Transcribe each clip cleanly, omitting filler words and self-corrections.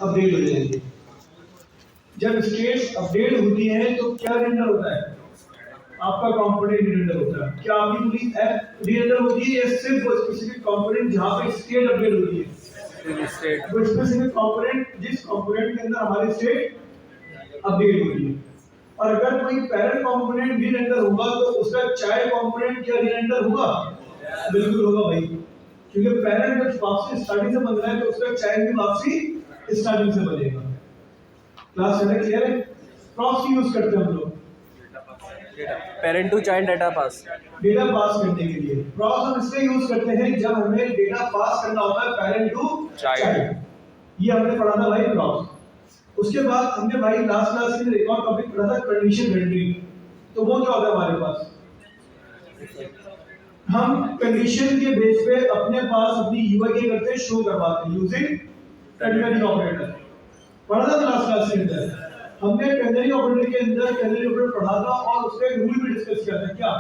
Update हो जाएंगे। जब स्टेट्स अपडेट होती हैं तो क्या रेंडर होता है? आपका कंपोनेंट रेंडर होता है। क्या आपकी पूरी ऐप रेंडर होती है या सिर्फ वो स्पेसिफिक कंपोनेंट जहां पे स्टेट अपडेट होती है? स्टेट वो स्पेसिफिक कंपोनेंट जिस कंपोनेंट के अंदर हमारी स्टेट अपडेट होती है। और अगर कोई पैरेंट कंपोनेंट भी रेंडर होगा तो उसका चाइल्ड कंपोनेंट क्या रेंडर होगा? बिल्कुल होगा भाई, क्योंकि पैरेंट जब वापसी स्टार्टिंग से बन रहा है तो उसका चाइल्ड भी वापसी स्टार्टिंग से बनेगा। क्लास है क्लियर है? क्रॉस यूज करते हैं हम लोग parent to child data pass करने के लिए। क्रॉस हम इसलिए यूज करते हैं जब हमें डेटा पास करना होता है पैरेंट टू चाइल्ड। ये हमने पढ़ा था भाई क्रॉस। उसके बाद हमने भाई लास्ट क्लास में एक और टॉपिक पढ़ा था कंडीशन रेंडरिंग। तो वो क्या होता है हमारे पास? हम कंडीशन के बेस पे अपने पास अपनी यूआई क्या करते हैं, शो करवाते हैं यूजिंग टर्नरी ऑपरेटर। पढ़ा था लास्ट क्लास के अंदर हमने टर्नरी ऑपरेटर के अंदर टर्नरी ऑपरेटर पढ़ा था और उसका एक रूल भी डिस्कस किया था। क्या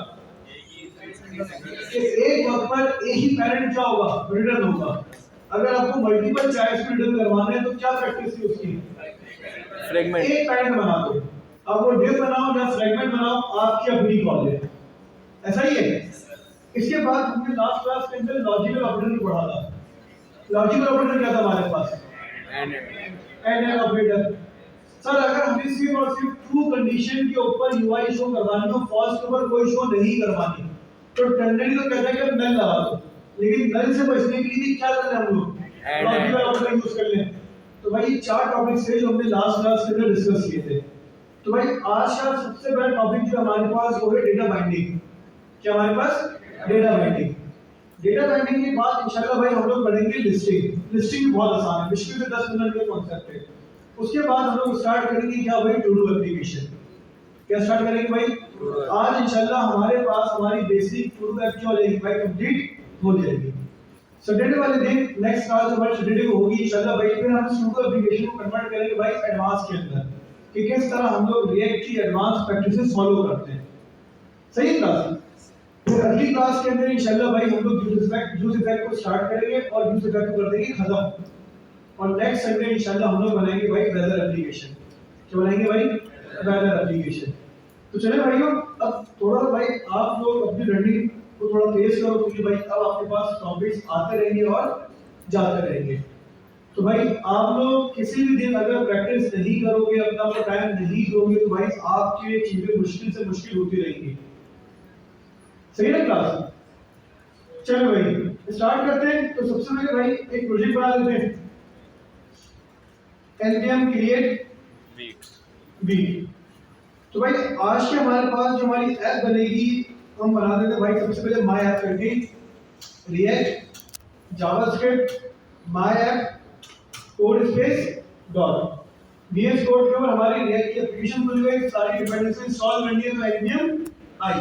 कि एक वक्त पर एक ही पैरेंट क्या होगा, रिटर्न होगा। अगर आपको मल्टीपल चाइल्ड्स रिटर्न करवाने हैं तो क्या प्रैक्टिस थी उसकी? फ्रेगमेंट। एक पैरेंट बना दो, अब वो डिव बनाओ या फ्रेगमेंट बनाओ, आपकी अपनी कॉल है। ऐसा ही है। इसके बाद हमने लास्ट क्लास के अंदर लॉजिकल ऑपरेटर पढ़ा था। लॉजिकल ऑपरेटर क्या था हमारे पास? And operator. सर अगर हमें सिर्फ और सिर्फ ट्रू कंडीशन के ऊपर यूआई शो करवानी हो, फॉल्स के ऊपर कोई शो नहीं करवानी, तो टर्नरी तो कहता है कि नल लगा दो। लेकिन नल से बचने के लिए क्या करना है हम लोग? लॉजिकल ऑपरेटर यूज कर लें। तो भाई चार टॉपिक्स थे जो हमने लास्ट क्लास के अंदर डिस्कस किए थे। तो भाई आज का सबसे बड़ा टॉपिक जो हमारे पास वो है डेटा बाइंडिंग। क्या हमारे पास? Data binding. डेटा बाइंडिंग के बाद इंशाल्लाह भाई हम लोग पढ़ेंगे लिस्टिंग। लिस्टिंग बहुत आसान है, मुश्किल से 10 मिनट का कॉन्सेप्ट है। उसके बाद हम लोग स्टार्ट करेंगे क्या भाई? To do application. क्या स्टार्ट करेंगे भाई? आज इंशाल्लाह हमारे पास हमारी बेसिक टू डू ऐप क्या हो जाएगी भाई? कंप्लीट हो जाएगी। सैटरडे वाले दिन नेक्स्ट क्लास हमारी सैटरडे को होगी इंशाल्लाह भाई। फिर हम टू डू एप्लीकेशन को कन्वर्ट करेंगे भाई एडवांस के अंदर कि किस तरह हम लोग रिएक्ट की एडवांस प्रैक्टिसेस फॉलो करते हैं। सही है क्लास? फिर अगली क्लास के अंदर इंशाल्लाह भाई हम लोग यूज इफेक्ट को स्टार्ट करेंगे और यूज इफेक्ट को कर देंगे खत्म। और नेक्स्ट संडे इंशाल्लाह हम लोग बनाएंगे भाई वेदर एप्लीकेशन। क्या बनाएंगे भाई? Weather application. तो चले भाइयों, अब थोड़ा भाई आप लोग अपनी लर्निंग को थोड़ा तेज करो क्योंकि भाई अब आपके पास टॉपिक्स आते रहेंगे और जाते रहेंगे। तो भाई आप लोग किसी भी दिन अगर प्रैक्टिस नहीं करोगे, अपना टाइम नहीं दोगे, तो भाई आपकी चीजें मुश्किल से मुश्किल होती रहेंगी। सही है क्लास? चलो भाई स्टार्ट करते हैं। तो सबसे पहले भाई एक प्रोजेक्ट बना लेते हैं, npm create week। तो भाई आज के हमारे पास जो हमारी ऐप बनेगी हम बना देते हैं भाई सबसे पहले माय ऐप करके react JavaScript my app code space dot VS code के ऊपर हमारी रिएक्ट की एप्लीकेशन खुल गई, सारी डिपेंडेंसी इंस्टॉल करनी है। तो npm आई।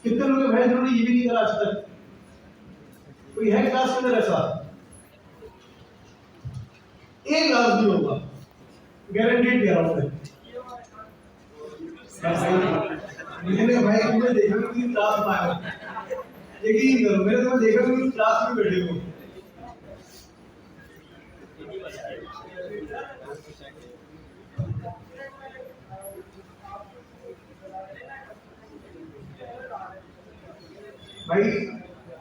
कितने लोग हैं जिन्होंने ये भी नहीं करा आज तक? कोई है क्लास के अंदर ऐसा? एक क्लास भी होगा, गारंटीड कह रहा हूं मैंने भाई तुमने देखा कि क्लास में आया, यकीन करो मैंने तुम्हें देखा कि क्लास में बैठे हो। भाई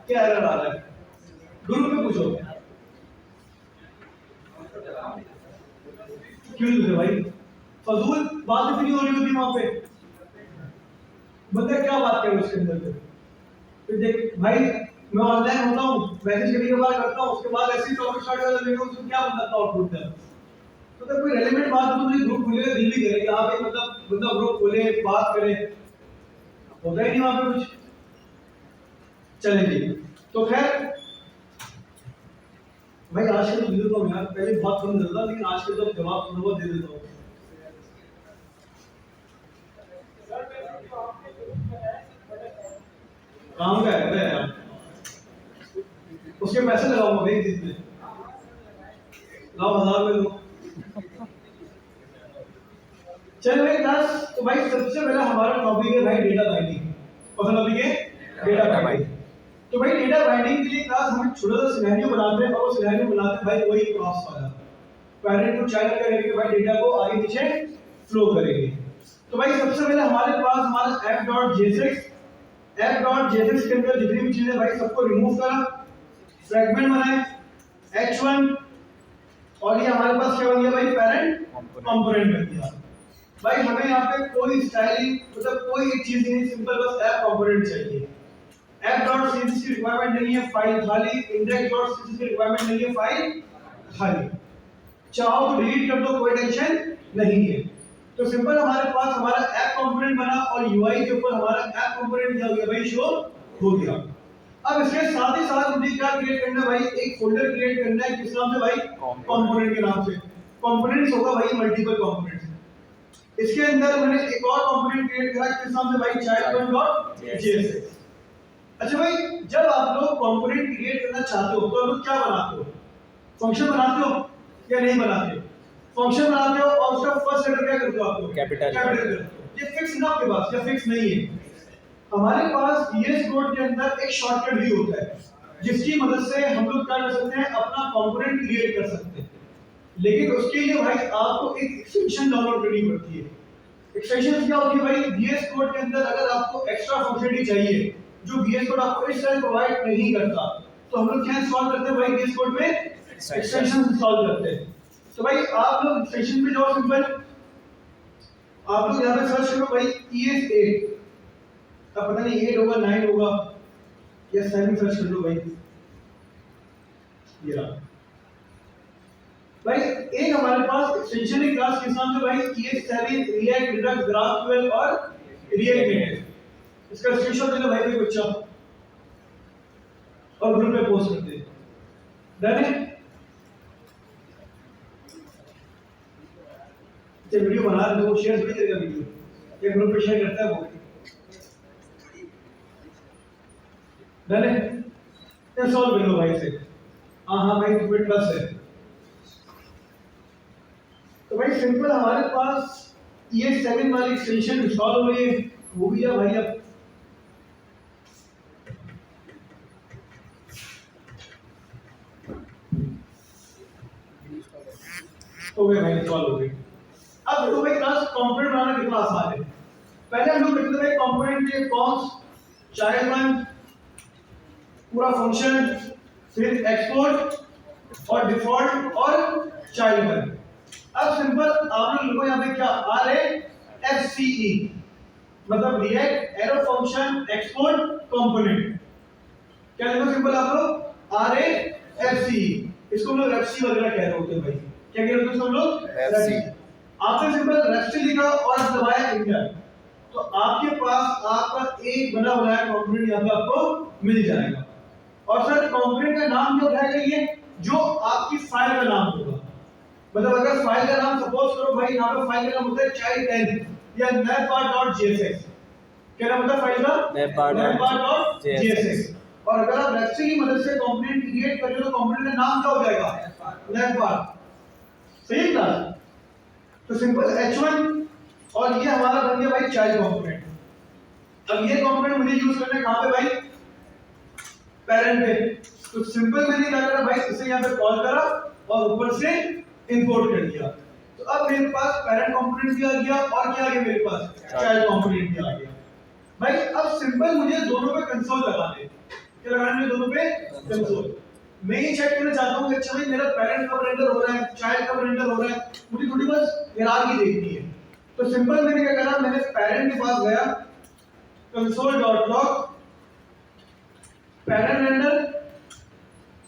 क्या एरर आ रहा है? ग्रुप में पूछो क्यों नहीं भाई? फजूल बात इतनी हो रही होती वहां पे, बंदा क्या बात करे उसके अंदर? फिर देख भाई मैं ऑनलाइन होता हूँ, मैसेज करने के बाद करता हूँ, उसके बाद ऐसी टॉपिक स्टार्ट कर देता हूँ, उसको क्या बंदा का आउटपुट है? तो जब कोई रेलेवेंट बात तो मुझे ग्रुप खुलेगा, दिल भी करे यहाँ पे मतलब बंदा ग्रुप खोले बात करे, होता ही नहीं वहां पे कुछ। चलेंगे तो खैर भाई आज के तो दे देता हूँ यार, पहले बहुत कम देता था लेकिन आज के तो जवाब थोड़ा बहुत दे देता हूँ। काम का है यार, उसके पैसे लगाऊंगा भाई दिन में, लाओ 1000 में लो। चल भाई 10। तो भाई सबसे पहला हमारा टॉपिक है भाई डेटा बाइंडिंग। कौन सा टॉपिक है? Data binding. तो भाई डेटा बाइंडिंग के लिए क्लास हम छोटा सा सिनेरियो बनाते हैं और वो सिनेरियो बनाते हैं भाई वही क्रॉस वाला। पेरेंट टू चाइल्ड करेंगे भाई डेटा को आगे पीछे फ्लो करेंगे। तो भाई सबसे पहले हमारे पास हमारा f.j6 के अंदर जितनी भी चीजें भाई सबको रिमूव करा, फ्रैगमेंट बनाए h1, और ये हमारे पास क्या बन गया भाई पेरेंट कंपोनेंट बन गया। भाई हमें यहाँ पे कोई स्टाइलिंग मतलब कोई एक चीज नहीं, सिंपल बस f कंपोनेंट चाहिए। f.css की रिक्वायरमेंट नहीं है, फाइल खाली, index.css की रिक्वायरमेंट नहीं है, फाइल खाली, चाहो तो डिलीट कर दो, कोई टेंशन नहीं है। तो सिंपल हमारे पास हमारा ऐप कंपोनेंट बना और यूआई के ऊपर हमारा ऐप कंपोनेंट क्या हो गया भाई, शो हो गया। अब इसके साथ ही साथ मुझे क्या क्रिएट करना है भाई, एक फोल्डर क्रिएट करना है, किस नाम से भाई, कंपोनेंट के नाम से। कंपोनेंट्स होगा भाई मल्टीपल कंपोनेंट्स। इसके अंदर मैंने एक और कंपोनेंट क्रिएट करा, किस नाम से भाई, child1.js। अच्छा भाई, जब आप लोग कंपोनेंट क्रिएट करना चाहते हो तो आप लोग क्या बनाते हो, फंक्शन बनाते हो या नहीं बनाते? फंक्शन बनाते हो और उसका फर्स्ट लेटर क्या करते हो आप लोग, कैपिटल करते हो। ये फिक्स ना आपके पास या फिक्स नहीं है? हमारे पास VS कोड के अंदर एक शॉर्टकट भी होता है जिसकी मदद से हम लोग क्या कर सकते हैं, अपना कंपोनेंट क्रिएट कर सकते हैं। लेकिन उसके लिए भाई आपको एक एक्सटेंशन डाउनलोड करनी पड़ती है। एक्सटेंशन क्या होती है भाई, VS कोड के अंदर अगर आपको एक्स्ट्रा फंक्शनलिटी चाहिए जो VS कोड आपको इस तरह प्रोवाइड नहीं करता, तो हम लोग क्या इंस्टॉल करते हैं भाई, VS कोड में एक्सटेंशन इंस्टॉल करते हैं। तो भाई आप लोग एक्सटेंशन पे जाओ, सिंपल आप लोग यहाँ पे सर्च करो भाई ES8, अब पता नहीं 8 होगा 9 होगा या 7 सर्च कर लो भाई, ये रहा भाई। एक हमारे पास एक्सटेंशन की क्लास किस नाम से भाई, ES7 रिएक्ट रिडक्स ग्राफक्यूएल और रिएक्ट नेटिव। इसका स्क्रीनशॉट लेना भाई कोई बच्चा और ग्रुप पे पोस्ट कर दे। डन है? जब वीडियो बना रहे हो शेयर भी करेगा, वीडियो ये ग्रुप पे शेयर करता है वो। डन है? ये सॉल्व कर लो भाई से। हाँ भाई तुम पे ट्रस्ट है। तो भाई सिंपल हमारे पास ES7 वाली एक्सटेंशन इंस्टॉल हो रही है, वो भी है भाई। अब तो भाई इंस्टॉल हो गई। अब देखो भाई क्लास कंपोनेंट बनाना कितना आसान है। पहले हम लोग लिखते थे कंपोनेंट के कॉन्स child1 पूरा फंक्शन, फिर एक्सपोर्ट और डिफॉल्ट और child1। अब सिंपल आप लोग लिखो यहाँ पे क्या, RAFCE मतलब react arrow function export component. क्या लिखो सिंपल आप लोग, RAFCE। इसको हम लोग रेफसी वगैरह कह रहे होते हैं भाई, क्या कह रहे होते हैं हम लोग, रेफसी। आपने सिंपल रेफसी लिखा और दबाया एंटर, तो आपके पास आपका एक बना हुआ है कंपोनेंट यहाँ पे आपको मिल जाएगा। और सर कंपोनेंट का नाम क्या उठाएगा, ये जो आपकी फाइल का नाम होगा। मतलब अगर फाइल का नाम सपोज करो भाई, यहाँ पे फाइल का नाम होता है child10 या navbar.jsx। क्या नाम होता है फाइल का, navbar.jsx। और अगर आप रेफसी की मदद से कंपोनेंट क्रिएट करोगे तो कंपोनेंट का नाम क्या हो जाएगा, navbar। सही है क्लास? तो सिंपल h1 और ये हमारा बन गया भाई चाइल्ड कंपोनेंट। अब ये कंपोनेंट मुझे यूज करना है कहां पे भाई, पेरेंट पे। तो सिंपल मैंने क्या करा भाई, इसे यहां पे कॉल करा और ऊपर से इंपोर्ट कर दिया। तो अब मेरे पास पेरेंट कंपोनेंट भी आ गया और क्या आ गया मेरे पास, चाइल्ड कंपोनेंट भी आ गया भाई। अब सिंपल मुझे दोनों पे कंसोल लगाना है। क्या लगाना है दोनों पे, कंसोल। मैं ये चेक करना चाहता हूं कि अच्छा भाई मेरा पेरेंट कब रेंडर हो रहा है, चाइल्ड कब रेंडर हो रहा है, मुझे थोड़ी बस हियरार्की देखनी है। तो सिंपल मैंने क्या करा, मैंने पेरेंट के पास गया, console.log पेरेंट रेंडर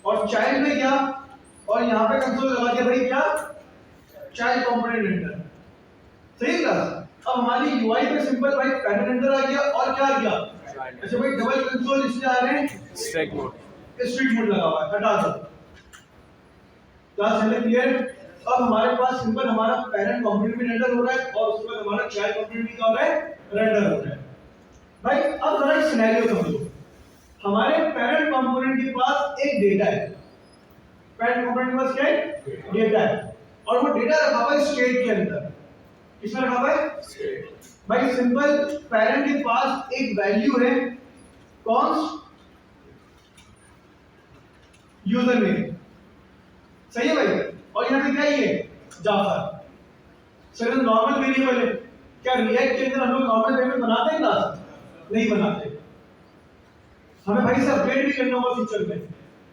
और चाइल्ड में गया और यहां पे कंसोल लगा दिया भाई क्या, चाइल्ड कंपोनेंट रेंडर। सही क्लास? अब हमारी यूआई पे सिंपल भाई पेरेंट रेंडर आ गया और क्या आ गया, अच्छा भाई डबल कंसोल इसलिए आ रहे हैं, स्ट्रिक्ट मोड, स्ट्रिक्ट मोड लगा हुआ है, हटा दो। क्लास है क्लियर? अब हमारे पास सिंपल हमारा पेरेंट कंपोनेंट भी रेंडर हो रहा है और उसके बाद हमारा चाइल्ड कंपोनेंट भी क्या हो रहा है, रेंडर हो रहा है भाई। अब जरा एक सिनेरियो समझो, हमारे पेरेंट कंपोनेंट के पास एक डेटा है, पेरेंट कंपोनेंट के पास क्या है, डेटा है, और वो डेटा रखा हुआ है स्टेट के अंदर। किसमें रखा हुआ है, स्टेट। भाई सिंपल पेरेंट के पास एक वैल्यू है कॉन्स्ट यूजर नेम, सही है भाई, और यहाँ पे क्या ही है जाफर। सर नॉर्मल वेरिएबल है, क्या रिएक्ट के अंदर हम लोग नॉर्मल वेरिएबल बनाते हैं क्लास? नहीं बनाते। हमें भाई से अपडेट भी करना होगा फ्यूचर में,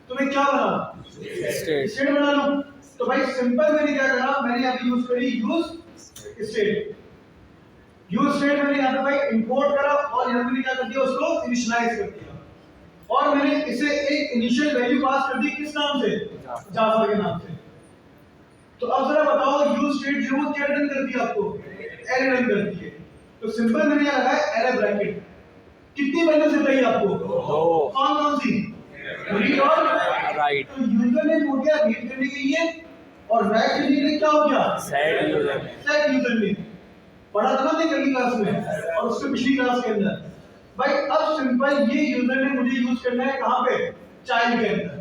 तो मैं क्या बनाऊं? स्टेट बना लूं। तो भाई सिंपल मैंने क्या करा, मैंने यहाँ पे यूज करी यूज स्टेट। यूज स्टेट मैंने यहाँ पे भाई इंपोर्ट करा और यहाँ पे क्या कर दिया, उसको इनिशियलाइज कर दिया और मैंने इसे एक इनिशियल वैल्यू पास कर दी, किस नाम से? जाफर के नाम से। तो अब जरा बताओ यूज स्टेट जो वो क्या रिटर्न करती है आपको? एरे रिटर्न करती है। तो सिंपल मैंने यहाँ लगाया एरे ब्रैकेट। कितनी वैल्यूज चाहिए आपको? कौन कौन सी? रीड और राइट। तो यूजर ने हो गया रीड करने के लिए और राइट करने के लिए क्या हो गया? Set user. सेट यूजर ने पढ़ा था ना मैं कल की क्लास में और उसके पिछली क्लास के अंदर। भाई अब सिंपल ये यूजर ने मुझे यूज करना है कहां पे? चाइल्ड के अंदर।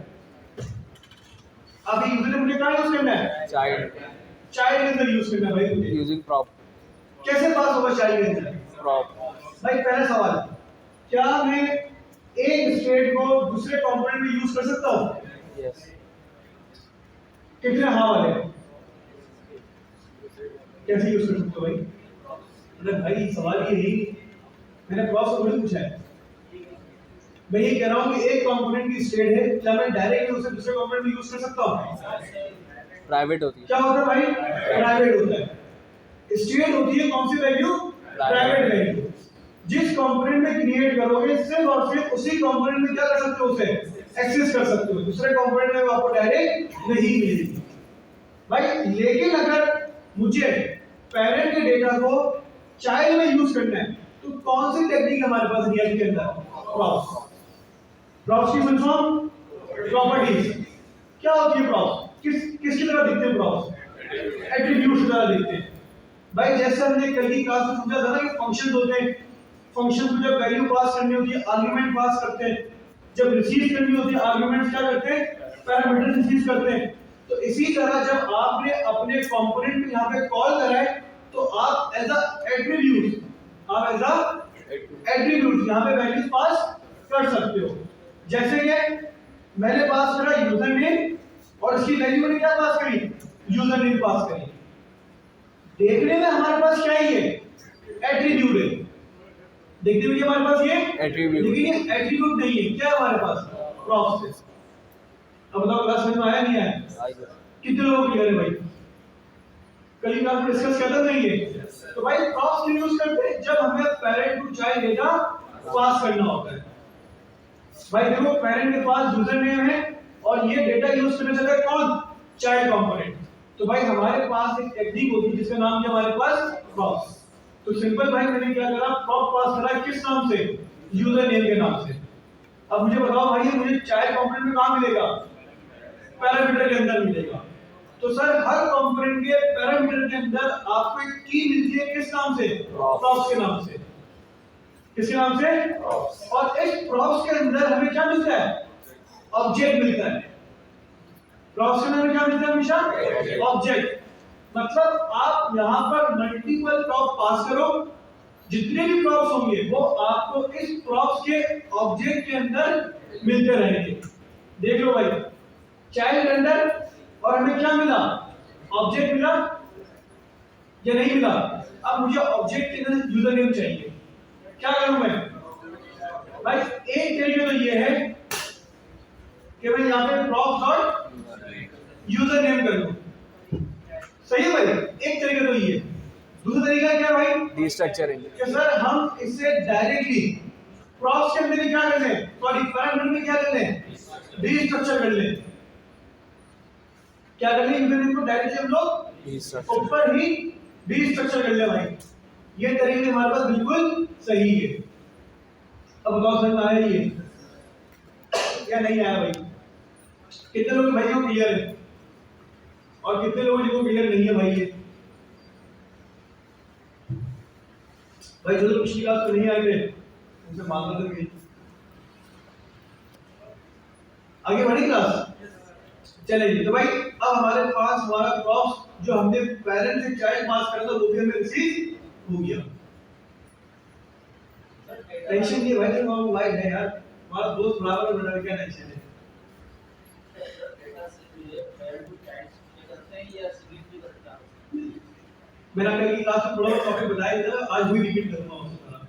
अभी यूजर ने मुझे कहां यूज करना है? चाइल्ड के अंदर यूज करना है भाई मुझे। Using prop. कैसे पास होगा चाइल्ड के अंदर? प्रॉप। भाई पहला सवाल, क्या मैं एक स्टेट को दूसरे कंपोनेंट में यूज कर सकता हूं? यस। कितने हाँ वाले? कैसे यूज कर सकते हो भाई? अरे भाई सवाल ये नहीं, मैंने प्रॉप्स को थोड़ी पूछा है। मैं ये कह रहा हूं कि एक कंपोनेंट की स्टेट है, क्या मैं डायरेक्टली उसे दूसरे कंपोनेंट में यूज कर सकता हूं? प्राइवेट होती है। क्या होता है भाई? प्राइवेट होता है। स्टेट होती है कौन सी वैल्यू? Private value. जिस कंपोनेंट में क्रिएट करोगे सिर्फ और सिर्फ उसी कंपोनेंट में क्या कर सकते हो, उसे एक्सेस कर सकते हो। दूसरे कंपोनेंट में वो आपको डायरेक्ट नहीं मिलेगी भाई। लेकिन अगर मुझे पेरेंट के डेटा को चाइल्ड में यूज करना है तो कौन सी टेक्निक हमारे पास रियल के अंदर? प्रॉप्स। प्रॉप्स की फुल फॉर्म प्रॉपर्टीज। क्या होती है प्रॉप्स? किसकी तरह दिखते हैं प्रॉप्स? एट्रीब्यूट्स की तरह दिखते हैं भाई। जैसे हमने कल की क्लास में समझा था ना कि फंक्शंस होते हैं, फंक्शन को जब वैल्यू पास करनी होती है आर्गुमेंट पास करते हैं, जब रिसीव करनी होती है आर्गुमेंट्स क्या करते हैं? पैरामीटर रिसीव करते हैं। तो इसी तरह जब आपने अपने कंपोनेंट को यहां पे कॉल करा है तो आप एज अ एट्रीब्यूट, आप एज अ एट्रीब्यूट यहां पे वैल्यूज पास कर सकते हो। जैसे कि मैंने पास करा यूजर नेम और इसकी वैल्यू मैंने क्या पास करी? यूजर नेम पास करी। देखने में हमारे पास क्या ही है? एट्रीब्यूट है। देखते हुए हमारे पास ये एट्रीब्यूट, लेकिन ये एट्रीब्यूट नहीं है। क्या है हमारे पास? प्रॉप्स है। अब बताओ क्लास में आया नहीं आया? कितने लोग क्लियर है भाई? कल क्लास में डिस्कस किया था नहीं है? तो भाई प्रॉप्स क्यों यूज करते हैं? जब हमें parent to child data pass करना होता है। भाई देखो पेरेंट के पास यूजर नेम है और ये डेटा यूज करने चला है कौन? Child component. तो भाई हमारे पास एक टेक्निक होती है जिसका नाम क्या हमारे पास? प्रॉप्स। तो सिंपल भाई मैंने क्या करा, प्रॉप पास करा किस नाम से? यूजर नेम के नाम से। अब मुझे बताओ भाई ये मुझे चाइल्ड कंपोनेंट में कहां मिलेगा? पैरामीटर के अंदर मिलेगा। तो सर हर कंपोनेंट के पैरामीटर के अंदर आपको एक की मिलती है किस नाम से? प्रॉप्स के नाम से। किसके नाम से? और इस प्रॉप्स के अंदर हमें क्या मिलता है? ऑब्जेक्ट मिलता है। प्रॉप्स के अंदर क्या मिलता है हमेशा? ऑब्जेक्ट। मतलब आप यहां पर मल्टीपल प्रॉप पास करो, जितने भी प्रॉप्स होंगे वो आपको इस प्रॉप्स के ऑब्जेक्ट के अंदर मिलते रहेंगे। देख लो भाई चाइल्ड अंडर और हमें क्या मिला? ऑब्जेक्ट मिला या नहीं मिला? अब मुझे ऑब्जेक्ट के अंदर यूजर नेम चाहिए। क्या करूं मैं? भाई एक तरीका तो ये है कि मैं यहां पे प्रॉप्स डॉट यूजर नेम कर लूं। सही है भाई, एक तरीका तो ये है। दूसरा तरीका क्या है भाई? डीस्ट्रक्चरिंग। कि सर हम इसे डायरेक्टली प्रॉप्स के अंदर क्या कर लें, सॉरी पैरामीटर में क्या कर लें? डीस्ट्रक्चर कर लें। क्या कर लें? यूजर नेम को डायरेक्टली हम लोग ऊपर ही डीस्ट्रक्चर कर ले भाई। ये तरीके हमारे पास बिल्कुल सही है। अब बताओ समझ में आया ये क्या नहीं आया भाई? कितने लोग भाई को क्लियर है और कितने लोगों को क्लियर नहीं है भाई? ये भाई जो लोग पिछली क्लास में नहीं आए थे उनसे मांगना तो नहीं। आगे बढ़ी क्लास चलेगी। तो भाई अब हमारे पास हमारा प्रॉप्स जो हमने पेरेंट से चाइल्ड पास करा था वो भी हमें रिसीव हो गया। टेंशन नहीं भाई, तुम लाइट है यार, हमारा दोस्त बराबर में बना, क्या टेंशन है? मैंने कल की क्लास में थोड़ा बहुत टॉपिक बताया था, आज भी रिपीट करूंगा उसी तरह।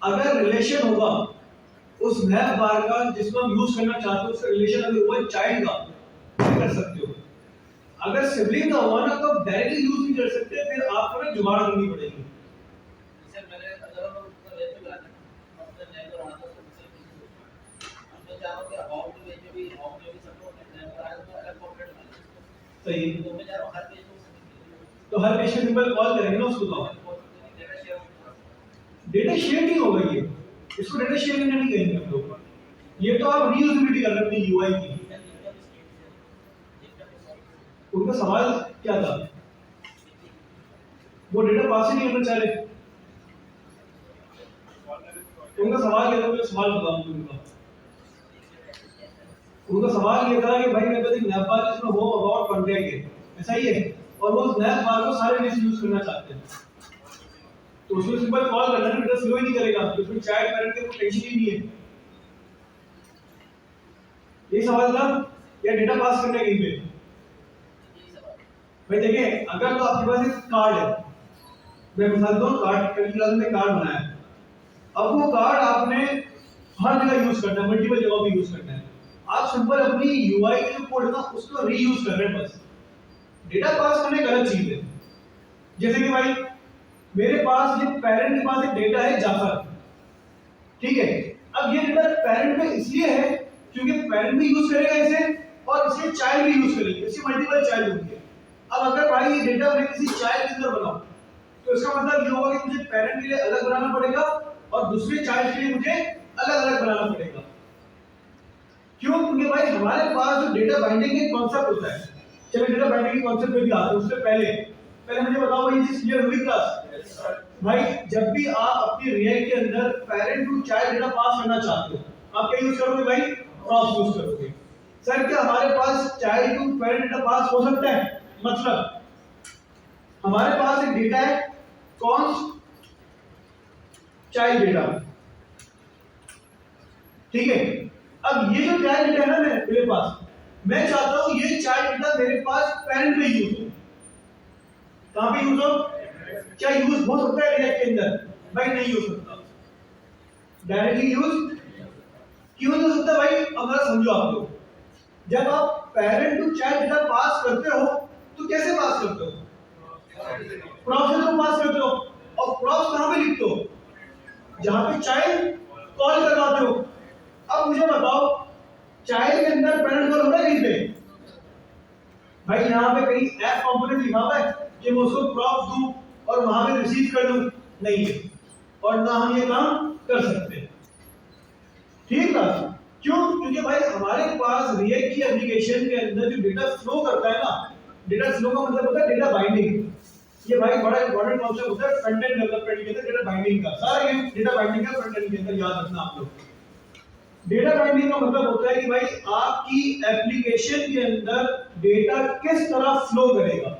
अगर रिलेशन होगा उस नैप बार का जिसको हम यूज करना चाहते हो, उसका रिलेशन अगर हुआ चाइल्ड का, तो कर सकते हो। अगर सिबलिंग का हुआ ना, तो आप डायरेक्टली यूज नहीं कर सकते, फिर आपको ना जुगाड़ करनी पड़ेगी। सही। तो हर पेज में सिंपल कॉल करेंगे ना उसको, तो डेटा शेयर नहीं होगा ये, इसको डेटा शेयर नहीं कहेंगे हम लोग। ये तो आप रीयूजेबिलिटी कर रहे हैं अपनी यूआई की। उनका सवाल क्या था? वो डेटा पास ही नहीं करना चाह रहे। उनका सवाल क्या था? मुझे सवाल बताओ उनका। उनका सवाल ये था कि भाई मेरे पास एक नैप बार जिसमें हो अबाउट कॉन्टैक्ट है, ऐसा ही है, और वो उस नैप बार को सारे डिवाइस यूज करना चाहते हैं। तो उसमें सिंपल कॉल करना है, डेटा स्लो ही नहीं करेगा, उसमें चैट पैरेंट के कोई टेंशन ही नहीं है। ये सवाल था या डेटा पास करने कहीं पे? भाई देखिए, अगर तो आपके पास एक कार्ड है, मैं मिसाल दूं, कार्ड कल क्लास में कार्ड बनाया है, अब वो कार्ड आपने हर जगह यूज करना है, मल्टीपल जगह पे यूज करना है। आप सिंपल अपनी यूआई के जो कोड है ना उसको रीयूज कर रहे हैं बस। डेटा पास करने एक अलग चीज है। जैसे कि भाई मेरे पास ये पेरेंट के पास एक डेटा है जाफर, ठीक है। अब ये डेटा पेरेंट में इसलिए है क्योंकि पेरेंट भी यूज करेगा इसे और इसके चाइल्ड भी यूज करेंगे, इसके मल्टीपल चाइल्ड होंगे। अब अगर भाई ये डेटा मैं किसी चाइल्ड के अंदर बनाऊं, तो इसका मतलब ये होगा कि मुझे पेरेंट के लिए अलग बनाना पड़ेगा और दूसरे चाइल्ड के लिए मुझे अलग अलग बनाना पड़ेगा। क्यों? क्योंकि भाई हमारे पास जो डेटा बाइंडिंग का कॉन्सेप्ट होता है, चलिए डेटा बाइंडिंग के कॉन्सेप्ट पे भी आते हैं, उससे पहले मुझे बताओ भाई चीज क्लियर हुई क्लास? भाई जब भी आप अपनी रिएक्ट के अंदर parent to child data pass करना चाहते हो, आप क्या यूज करोगे भाई? क्रॉस यूज करोगे। सर क्या हमारे पास child to parent data pass हो सकता है? मतलब हमारे पास एक डेटा है कौन चाइल्ड डेटा, ठीक है। अब ये जो चाइल्ड डेटा है ना मेरे पास, मैं चाहता हूं ये चाइल्ड डेटा मेरे पास पेरेंट में यूज हो। कहां पे यूज हो? क्या यूज हो सकता है रिएक्ट के अंदर? भाई नहीं हो सकता। डायरेक्टली यूज क्यों नहीं हो सकता भाई? अब जरा समझो आप लोग, जब आप parent to child data pass करते हो तो कैसे पास करते हो? प्रॉप से तो पास करते हो, और प्रॉप कहां पे लिखते हो? जहां पे चाइल्ड कॉल करवाते हो। अब मुझे बताओ चाइल्ड के अंदर पेरेंट कॉल हो रहा है कहीं पे? भाई यहां पे कहीं ऐप कंपोनेंट लिखा हुआ है कि मैं उसको प्रॉप दूं और वहां पे रिसीव कर लूं? नहीं है, और ना हम ये काम कर सकते, ठीक है। क्यों? क्योंकि भाई हमारे पास रिएक्ट की एप्लीकेशन के अंदर जो डेटा फ्लो करता है ना, डेटा फ्लो का मतलब होता है डेटा बाइंडिंग। ये भाई बड़ा इंपॉर्टेंट कॉन्सेप्ट होता है फ्रंट एंड डेवलपमेंट के अंदर, डेटा बाइंडिंग का। सारा ये डेटा बाइंडिंग का फ्रंट एंड के अंदर, याद रखना आप लोग। डेटा बाइंडिंग का मतलब होता है कि भाई आपकी एप्लीकेशन के अंदर डेटा किस तरह फ्लो करेगा,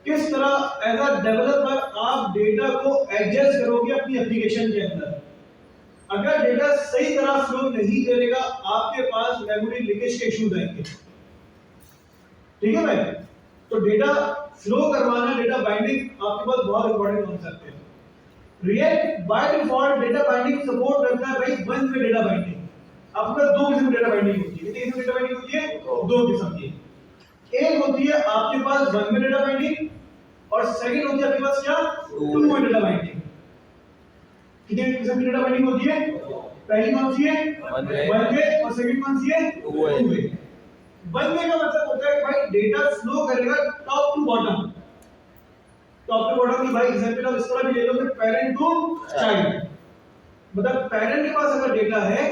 किस तरह एज अ डेवलपर आप डेटा को एडजस्ट करोगे अपनी एप्लीकेशन के अंदर। अगर डेटा सही तरह फ्लो नहीं करेगा, आपके पास मेमोरी लीकेज के इश्यूज आएंगे, ठीक है भाई। तो डेटा फ्लो करवाना, डेटा बाइंडिंग आपके पास बहुत इंपॉर्टेंट कॉन्सेप्ट है। React by default data binding support करता है भाई वन वे डेटा बाइंडिंग। आपके पास दो किस्म की डेटा बाइंडिंग होती है। कितनी किस्म की डेटा बाइंडिंग होती है? दो किस्म की। एक होती है आपके पास वन वे डेटा बाइंडिंग, और सेकंड होती है आपके पास क्या? Two way data binding. कितनी किस्म की डेटा बाइंडिंग होती है? पहली कौन सी है? वन वे, और सेकंड कौन सी है? Two way. वन वे का मतलब होता है भाई डेटा फ्लो करेगा top to bottom. Top to bottom की भाई एग्जांपल आप इस तरह भी ले लो कि पेरेंट टू चाइल्ड, मतलब पेरेंट के पास अगर डेटा है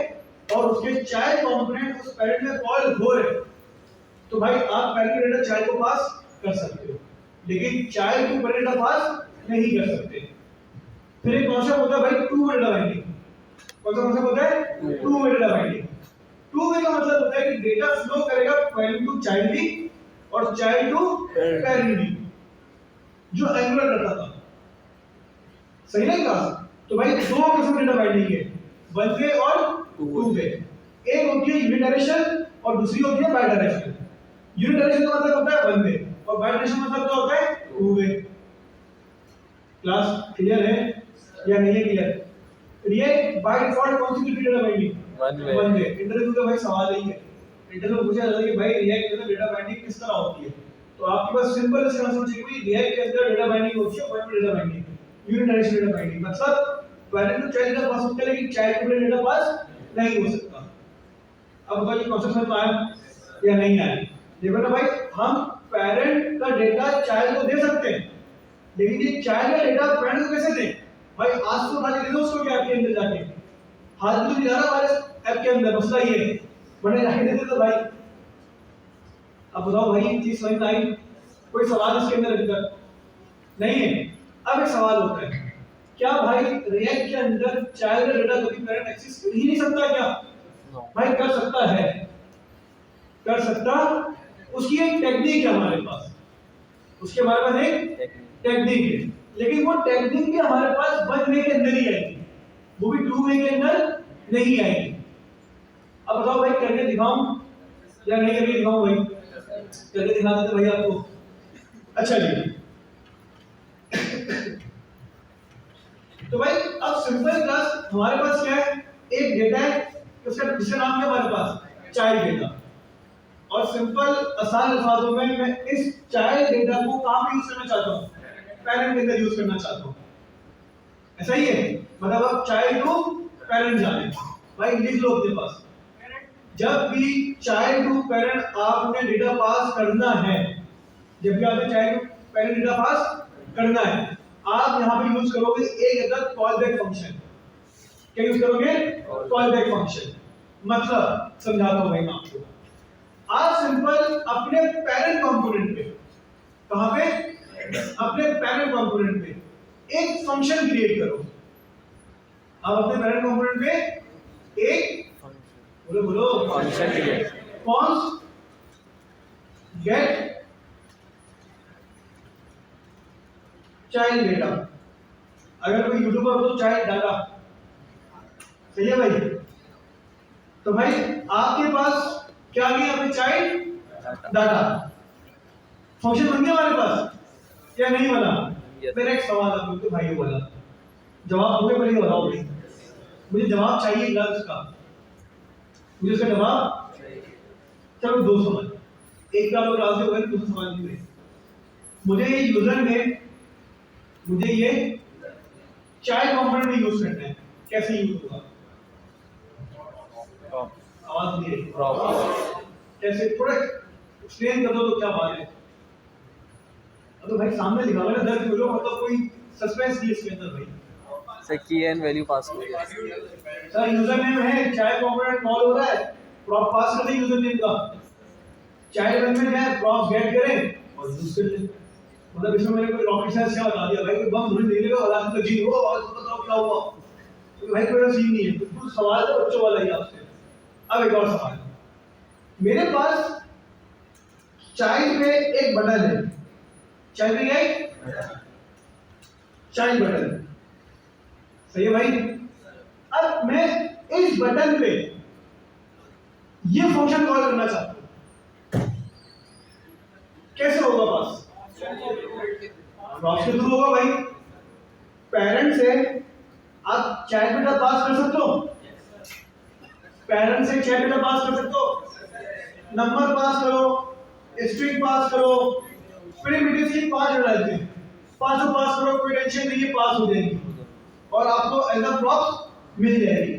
और उसके चाइल्ड कंपोनेंट उस पेरेंट में कॉल हो रहे, तो भाई आप पेरेंट के डेटा चाइल्ड को पास कर सकते हो, लेकिन चाइल्ड को पेरेंट डेटा पास नहीं कर सकते। फिर एक कॉन्सेप्ट होता है भाई टू वे डेटा बाइंडिंग। कौन सा कॉन्सेप्ट होता है? Two way data binding. To way का मतलब होता है कि डेटा फ्लो करेगा पेरेंट टू चाइल्ड भी और चाइल्ड टू पेरेंट भी, जो एंगुलर करता था, सही नहीं क्लास? तो भाई दो किस्म की डेटा बाइंडिंग है, वन वे और टू वे। एक होती है यूनिडायरेक्शनल और दूसरी होती है बाई डायरेक्शनल। यूनि डायरेक्शनल का मतलब होता है वन वे और बाई डायरेक्शनल मतलब क्या होता है टू वे। क्लास क्लियर है या नहीं है क्लियर? रिएक्ट बाय डिफॉल्ट कौन सी data binding? One way. Interview का भाई सवाल ही है, इंटरव्यू में पूछा जाता है कि भाई रिएक्ट के अंदर डेटा बाइंडिंग किस तरह होती है, तो आपके पास सिंपल इसका आंसर चाहिए कि रिएक्ट के अंदर डेटा बाइंडिंग होती है one way data binding, unidirectional data binding. मतलब parent to child data pass होता है लेकिन चाइल्ड टू डेटा पास नहीं हो सकता। अब बताइए कॉन्सेप्ट समझ में आया या नहीं आया? देखो ना भाई, हम पेरेंट का डेटा चाइल्ड को दे सकते हैं लेकिन ये चाइल्ड का डेटा पेरेंट को कैसे दें? भाई आज तो खाली दे दो उसको क्या आपके अंदर जाके, हाथ तो नहीं जा रहा हमारे ऐप के अंदर, मसला ये है बड़े जाके देते तो भाई। अब बताओ भाई ये चीज समझ में आई? कोई सवाल इसके अंदर अभी तक नहीं है? अब एक सवाल होता है, क्या भाई रिएक्ट के अंदर चाइल्ड का डेटा कभी पेरेंट एक्सेस कर ही नहीं सकता क्या? भाई कर सकता है, कर सकता। उसकी एक टेक्निक है हमारे पास, उसके हमारे पास एक टेक्निक है, लेकिन वो टेक्निक भी हमारे पास वन वे के अंदर ही आएगी, वो भी टू वे के अंदर नहीं आएगी। अब बताओ भाई करके दिखाऊं या नहीं करके दिखाऊं? भाई करके दिखा देते भाई आपको। अच्छा जी, तो भाई अब सिंपल क्लास हमारे पास क्या है, एक डेटा है उसका जिसका नाम है हमारे पास चाइल्ड डेटा, और सिंपल आसान अल्फाजों में मैं इस चाइल्ड डेटा को कहां पे यूज करना चाहता हूं? पेरेंट के अंदर यूज करना चाहता हूं। ऐसा ही है, मतलब आप चाइल्ड टू पेरेंट जाने भाई लिख लो अपने पास, जब भी चाइल्ड टू पेरेंट आपने डेटा पास करना है, जब भी आपने child to parent data pass करना है, आप यहां पे यूज करोगे एक अदर कॉल बैक फंक्शन। क्या यूज करोगे? Call back function. मतलब समझाता हूं भाई मैं आपको। आप सिंपल अपने पेरेंट कंपोनेंट पे, कहां पे? अपने पेरेंट कंपोनेंट पे एक फंक्शन क्रिएट करो। आप अपने पेरेंट कंपोनेंट पे एक बोलो function create, const get child data. अगर कोई यूट्यूबर हो तो चाइल्ड डाटा, सही है भाई? तो भाई आपके पास क्या आ गया? अपने चाइल्ड डाटा फंक्शन बन गया हमारे पास या नहीं बना? मेरा एक सवाल आपको भाई बोला, जवाब दोगे पहले बताओ भाई, मुझे जवाब चाहिए गर्ल्स का, मुझे उसका जवाब चलो दो सवाल, एक का तो राज होगा, दूसरा सवाल नहीं है। मुझे ये यूजर ने मुझे ये चाइल्ड कंपोनेंट में यूज करना है, कैसे यूज होगा? आवाज नहीं है, कैसे थोड़ा एक्सप्लेन कर दो तो क्या बात है। तो भाई सामने लिखा हुआ है ना, दर्ज बोलो, मतलब कोई सस्पेंस नहीं इसके अंदर भाई। से की एंड वैल्यू पास हो गया सर यूजर नेम है, चाइल्ड कंपोनेंट कॉल हो रहा है, प्रॉप पास कर दें यूजर नेम का, चाइल्ड वन में क्या है, प्रॉप गेट करें और यूज कर लें। मतलब इसमें मैंने कोई रॉकेट साइंस क्या बता दिया भाई, कोई बम थोड़ी निकलेगा और आपको जी हो और बताओ क्या हुआ, तो भाई कोई सीन नहीं है, बिल्कुल सवाल तो बच्चों वाला ही आपसे। अब एक और सवाल, मेरे पास चाइल्ड पे एक बटन है, चाइल्ड पे क्या है? चाइल्ड बटन, सही है भाई? अब मैं इस बटन पे ये फंक्शन कॉल करना चाहता हूं, कैसे होगा? पास प्रॉप के थ्रू होगा भाई। पेरेंट से आप चाइल्ड डेटा पास कर सकते हो, पेरेंट से चाइल्ड डेटा पास कर सकते हो, नंबर पास करो, स्ट्रिंग पास करो, प्रिमिटिव 5 डालते हैं, 5 पास करो, कोई टेंशन नहीं है, पास हो जाएगी और आपको एज अ प्रॉप मिल जाएगी।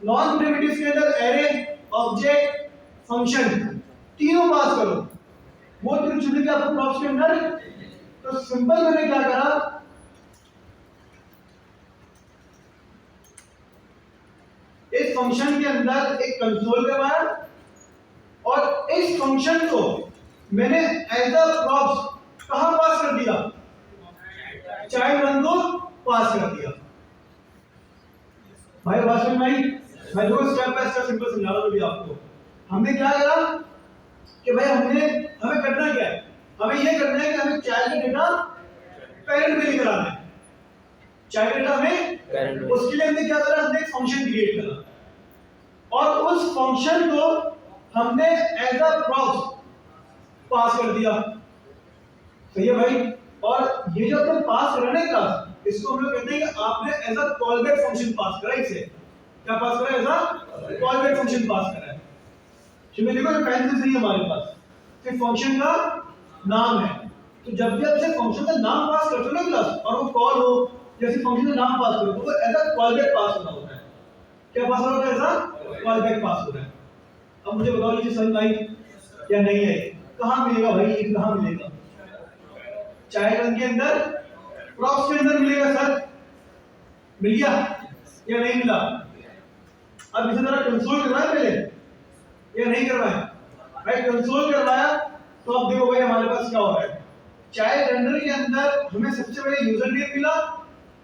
नॉन प्रिमिटिव के अंदर एरे, ऑब्जेक्ट, फंक्शन तीनों पास करो, वो तीनों चुनेंगे आपको प्रॉप्स के अंदर। तो सिंपल मैंने क्या करा, इस फंक्शन के अंदर एक कंसोल करवाया और इस फंक्शन को मैंने एज अ प्रॉप्स कहां पास कर दिया? चाइल्ड वन को पास कर दिया। भाई बात समझ में आई? मैं जो स्टेप बाय स्टेप सिंपल समझा रहा हूं अभी आपको। हमने क्या करा कि भाई हमें करना क्या है, हमें ये करना है कि हमें चाइल्ड डेटा पेरेंट में लेकर आना है, चाइल्ड डेटा में, उसके लिए हमने क्या करा, हमने एक फंक्शन क्रिएट करा और उस फंक्शन को हमने एज अ प्रॉक्स पास कर दिया, सही है भाई। और ये जो आपने पास करा ना क्लास, इसको हम लोग कहते हैं कि आपने as a call back function pass करा। इसे क्या पास करा? As a call back function pass करा है। तो देखो ये पहले से ही हमारे पास फिर फंक्शन का नाम है। तो जब भी आप इसे फंक्शन का नाम पास करते हो ना क्लास, और वो कॉल हो, जैसे फंक्शन का नाम पास करो, तो वो as a call back pass होना होता है। क्या पास होता है? As a call back pass होता है। अब मुझे बताओ ये समझ आई या नहीं आई? कहां मिलेगा भाई? ये कहां मिलेगा? चाइल्ड रन के अंदर, प्रॉक्स के अंदर मिलेगा सर। मिल गया या नहीं मिला? अब इसे जरा कंसोल करवाएं पहले या नहीं करवाएं? भाई कंसोल करवाया तो अब देखो भाई हमारे पास क्या हो रहा है। चाइल्ड रनर के अंदर हमें सबसे पहले यूजर नेम मिला,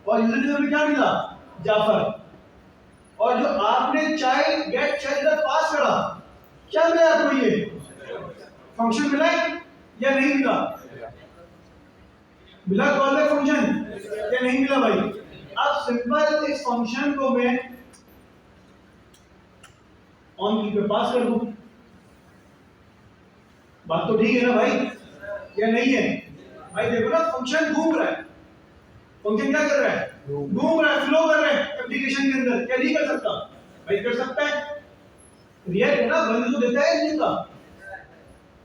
और यूजर नेम में क्या मिला? जाफर। और जो आपने चाइल्ड गेट चाइल्ड पास करा, क्या मिला आपको? ये फंक्शन मिला या नहीं मिला? मिला कॉल बैक फंक्शन या नहीं मिला भाई? अब सिंपल इस फंक्शन को मैं ऑन की पे पास कर दूं। बात तो ठीक है ना भाई या नहीं है? भाई देखो ना, फंक्शन घूम रहा है। फंक्शन क्या कर रहा है? घूम रहा है, फ्लो कर रहा है एप्लीकेशन के अंदर। क्या नहीं कर सकता? भाई कर सकता है। रिएक्ट है ना, वैल्यू तो देता है नहीं का।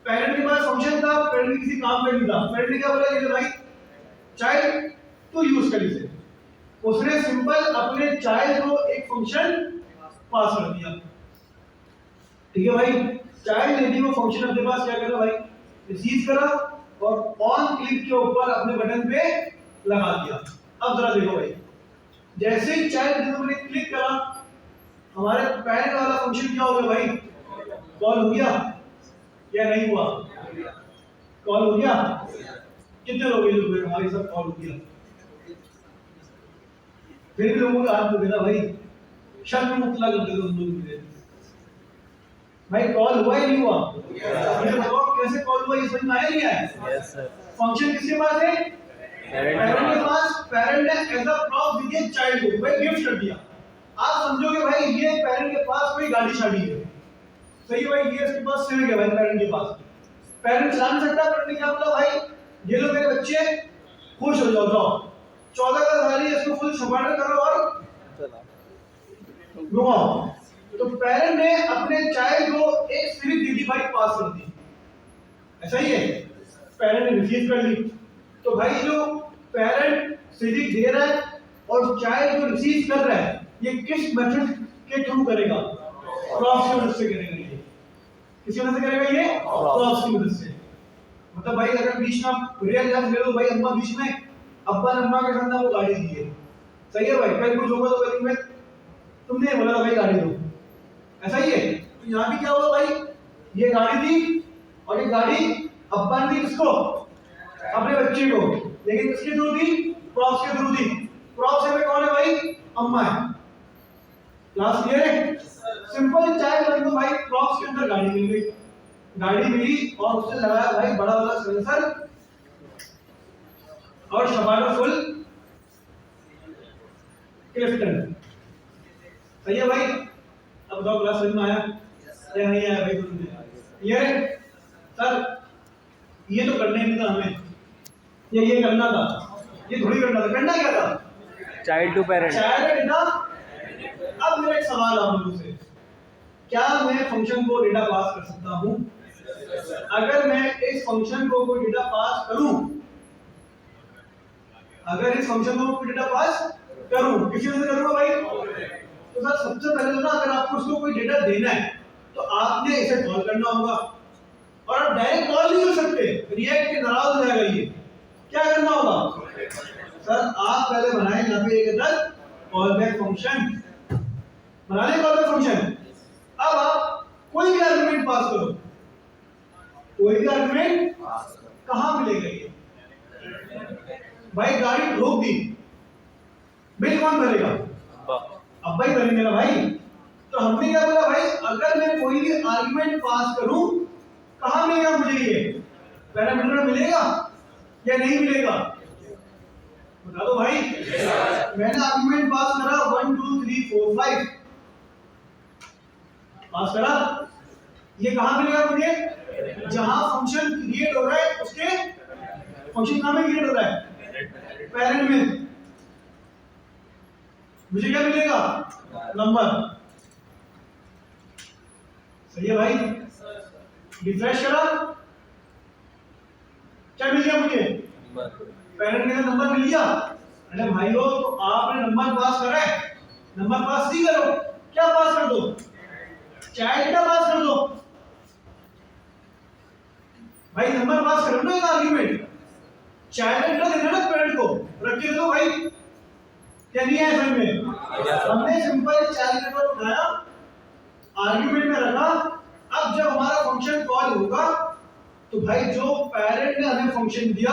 पेरेंट के पास फंक्शन था, पेरेंट किसी काम पे नहीं था, पेरेंट ने क्या बोला? ये भाई चाइल्ड तो यूज कर इसे। उसने सिंपल अपने चाइल्ड को एक फंक्शन पास कर दिया। ठीक है भाई, चाइल्ड ने भी वो फंक्शन अपने पास क्या करा भाई? रिसीव करा और ऑन क्लिक के ऊपर अपने बटन पे लगा दिया। अब जरा देखो भाई, जैसे ही चाइल्ड ने क्लिक करा, हमारे पेरेंट वाला फंक्शन क्या हो गया भाई? कॉल हो गया या नहीं हुआ? कॉल हो गया। कितने लोग हैं जो हमारे साथ कॉल हो गया? फिर भी लोगों का हाथ ना भाई, शक मुतला कर दे दो उन लोगों के। भाई कॉल हुआ ही नहीं हुआ? मुझे बताओ कैसे कॉल हुआ? ये समझ में आया नहीं आया? Yes sir. फंक्शन किसके पास है? पेरेंट के पास। पेरेंट ने एज अ प्रॉप दिया चाइल्ड को, भाई गिफ्ट कर दिया। आप समझोगे भाई ये पेरेंट के पास कोई गाड़ी शाड़ी है, सही भाई? ये इसके पास सिविक है भाई पेरेंट के पास। पेरेंट चला नहीं सकता। पेरेंट ने क्या बोला? भाई ये लो मेरे बच्चे, खुश हो जाओ, जाओ 14 का सारी इसको फुल सपोर्ट करो और घुमाओ। तो पेरेंट ने अपने चाइल्ड को एक सिविक दी थी भाई, पास कर दी। ऐसा ही है, पेरेंट ने रिसीव कर ली। तो भाई जो पेरेंट सिविक दे रहा है और चाइल्ड जो रिसीव कर रहा है, ये किस मेथड के थ्रू करेगा? क्रॉस की मदद से करेगा। ये किस मदद से करेगा? ये क्रॉस की मदद से। मतलब भाई अगर बीच में आप रियल एग्जांपल ले लो भाई, अम्मा बीच में अब्बा ने अम्मा के साथ ना वो गाड़ी दी है, सही है भाई? कल कुछ होगा तो कल में तुमने बोला भाई गाड़ी दो, ऐसा ही है। तो यहाँ भी क्या हुआ भाई? ये गाड़ी दी और ये गाड़ी अब्बा ने दी किसको? अपने बच्चे को। लेकिन किसके थ्रू दी? क्रॉस के थ्रू दी। क्रॉस में कौन है भाई? अम्मा है। क्लास क्लियर है? सिंपल चाइल्ड रन को भाई क्रॉस के अंदर गाड़ी मिल गई। गाड़ी मिली और उससे लगाया भाई बड़ा वाला सेंसर और शबाना फुल क्लिफ्टन। सही है भाई? अब बताओ क्लास समझ में आया या नहीं आया भाई? क्लियर है सर? ये तो करने नहीं था हमें, ये करना था, ये थोड़ी करना था। करना क्या था? Child to parent. चाइल्ड था। अब मेरा एक सवाल आप लोगों से, क्या मैं फंक्शन को डेटा पास कर सकता हूं? अगर मैं इस फंक्शन को कोई डेटा पास करूं, अगर इस फंक्शन को कोई डेटा पास करूं, किसी से करूंगा भाई? तो सर सबसे पहले तो ना, अगर आपको उसको कोई डेटा देना है तो आपने इसे कॉल करना होगा। और आप डायरेक्ट कॉल नहीं कर सकते, रिएक्ट के नाराज हो जाएगा। ये क्या करना होगा? सर आप पहले बनाएं यहाँ पे एक कॉल बैक फंक्शन, बना लें कॉल बैक फंक्शन। अब आप कोई भी आर्गुमेंट पास करो, कोई भी आर्गुमेंट कहां मिलेगा? ये भाई गाड़ी रोक दी, बिल कौन भरेगा? अब्बा ही भरेंगे ना भाई। तो हमने क्या बोला भाई? अगर मैं कोई भी आर्गुमेंट पास करूं, कहां मिलेगा मुझे? ये पैरामीटर में मिलेगा या नहीं मिलेगा? बता दो भाई। मैंने आर्गुमेंट पास करा 1 2 3 4 5 पास करा। ये कहां मिलेगा मुझे? जहां फंक्शन क्रिएट हो रहा है उसके फंक्शन कहां में क्रिएट हो रहा है? पेरेंट में। मुझे क्या मिलेगा? नंबर। सही है भाई? रिफ्रेश करा, क्या मिल गया मुझे? पेरेंट के नंबर मिल गया। अरे भाइयों, तो आपने नंबर पास करा है, नंबर पास नहीं करो, क्या पास कर दो? चाइल्ड डेटा पास कर दो। भाई नंबर पास करो ना, एक आर्गुमेंट चाइल्ड डेटा देना ना पेरेंट को, रख के दो भाई। क्या नहीं है समझ में? हमने सिंपल चाइल्ड डेटा उठाया, आर्गुमेंट में रखा। अब जब हमारा फंक्शन कॉल होगा तो भाई जो पेरेंट ने हमें फंक्शन दिया,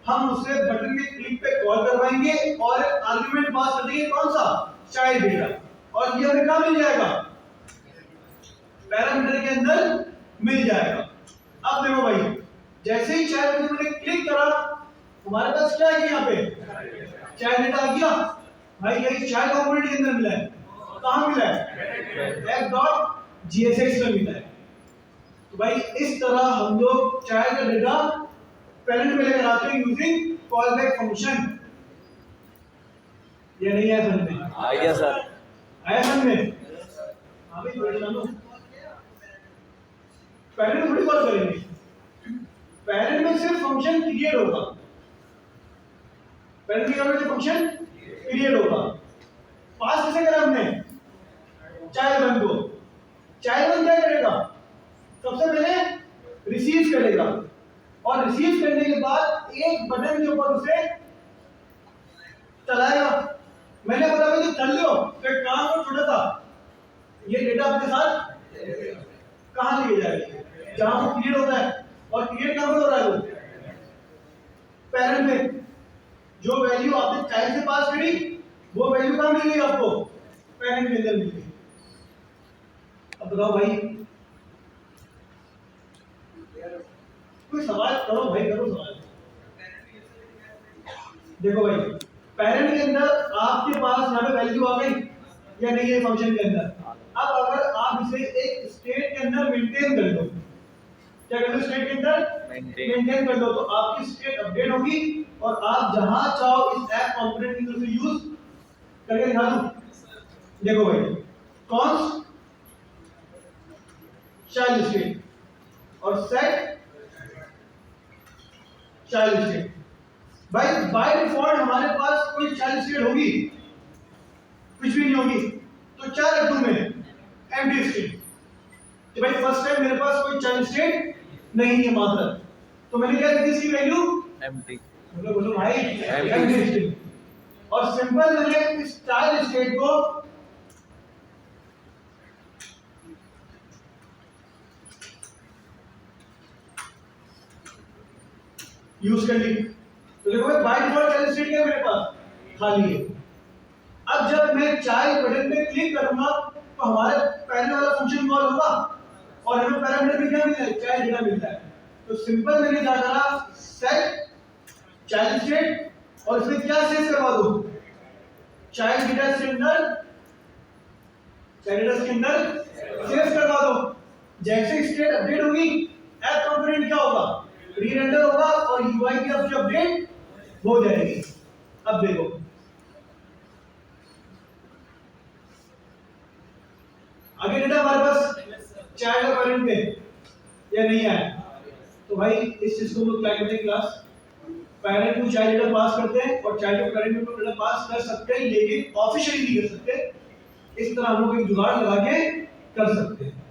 हम उसे बटन के क्लिक पे कॉल करवाएंगे और आर्गुमेंट पास कर देंगे, कौन सा? Child data. और ये हमें कहां मिल जाएगा? पैरामीटर के अंदर मिल जाएगा। अब देखो भाई, जैसे ही चाइल्ड डेटा मैंने क्लिक करा, हमारे पास क्या है यहाँ पे? चाइल्ड डेटा आ गया। भाई यही चाइल्ड कंपोनेंट के अंदर मिला है। कहां मिला है? f.gsx में मिला है। तो भाई इस तरह हम लोग चाइल्ड का डेटा पेरेंट में लेकर आते हैं यूजिंग कॉल बैक फंक्शन। ये नहीं है समझ में? Idea sir. आया समझ में? हाँ भाई थोड़ा जानो। पेरेंट थोड़ी कॉल करेंगे, पेरेंट में सिर्फ फंक्शन क्रिएट होगा। पेरेंट के अंदर फंक्शन क्रिएट होगा। पास कैसे करा हमने? चाइल्ड वन को। चाइल्ड वन क्या करेगा? सबसे पहले रिसीव करेगा और रिसीव करने के बाद एक बटन के ऊपर उसे चलाएगा। मैंने बोला भाई तो चल लो, तो एक काम करो छोटा सा, ये डेटा आपके साथ कहां लेके जाएगा? जहां वो क्रिएट होता है। और क्रिएट कहां पर हो रहा है? वो पेरेंट में। जो वैल्यू आपने चाइल्ड से पास करी, वो वैल्यू कहां मिल गई आपको? पेरेंट के अंदर मिल गई। अब बताओ भाई, कोई सवाल करो भाई, करो सवाल। देखो भाई, पेरेंट के अंदर आपके पास यहाँ पे वैल्यू आ गई या नहीं है फंक्शन के अंदर? अब अगर आप इसे एक स्टेट के अंदर मेंटेन कर दो, क्या कर दो? स्टेट के अंदर मेंटेन कर दो, तो आपकी स्टेट अपडेट होगी और आप जहां चाहो इस ऐप कंपोनेंट की तरफ से यूज करके दिखा दूं। देखो भाई, कॉन्स्ट चाइल्ड स्टेट और सेट चाइल्ड स्टेट। भाई बाय डिफॉल्ट हमारे पास कोई चाइल्ड स्टेट होगी? कुछ भी नहीं होगी। तो क्या रख दूं मैं? Empty state. तो भाई फर्स्ट टाइम मेरे पास कोई चाइल्ड स्टेट नहीं है मात्र, तो मैंने क्या रख दी इसकी वैल्यू? एम्प्टी। बोलो बोलो भाई, एम्प्टी स्टेट। और सिंपल मैंने इस चाइल्ड स्टेट को यूज कर ली। तो देखो भाई, बाय डिफॉल्ट चाइल्ड स्टेट क्या है मेरे पास? खाली है। अब जब मैं चाइल्ड बटन पे क्लिक करूंगा तो हमारे पहले वाला फंक्शन कॉल होगा और हमें पैरामीटर में क्या मिलता है? चाइल्ड डेटा मिलता है। तो सिंपल मैंने क्या करा, सेट चाइल्ड स्टेट और इसमें क्या सेव करवा दो? चाइल्ड डेटा के अंदर, चाइल्ड डेटा के अंदर सेव करवा दो। जैसे स्टेट अपडेट होगी, ऐप कंपोनेंट क्या होगा? री-रेंडर होगा और यूआई की अपडेट अपडेट हो जाएगी। अब देखो, आगे डेटा हमारे पास चाइल्ड और पेरेंट पे या नहीं आया, तो भाई इस चीज को हम लोग क्या करते हैं? क्लास पेरेंट को चाइल्ड डेटा पास करते हैं और चाइल्ड को पेरेंट को डेटा पास कर सकते हैं, लेकिन ऑफिशियली नहीं कर सकते। इस तरह हम लोग एक जुगाड़ लगा के कर सकते हैं।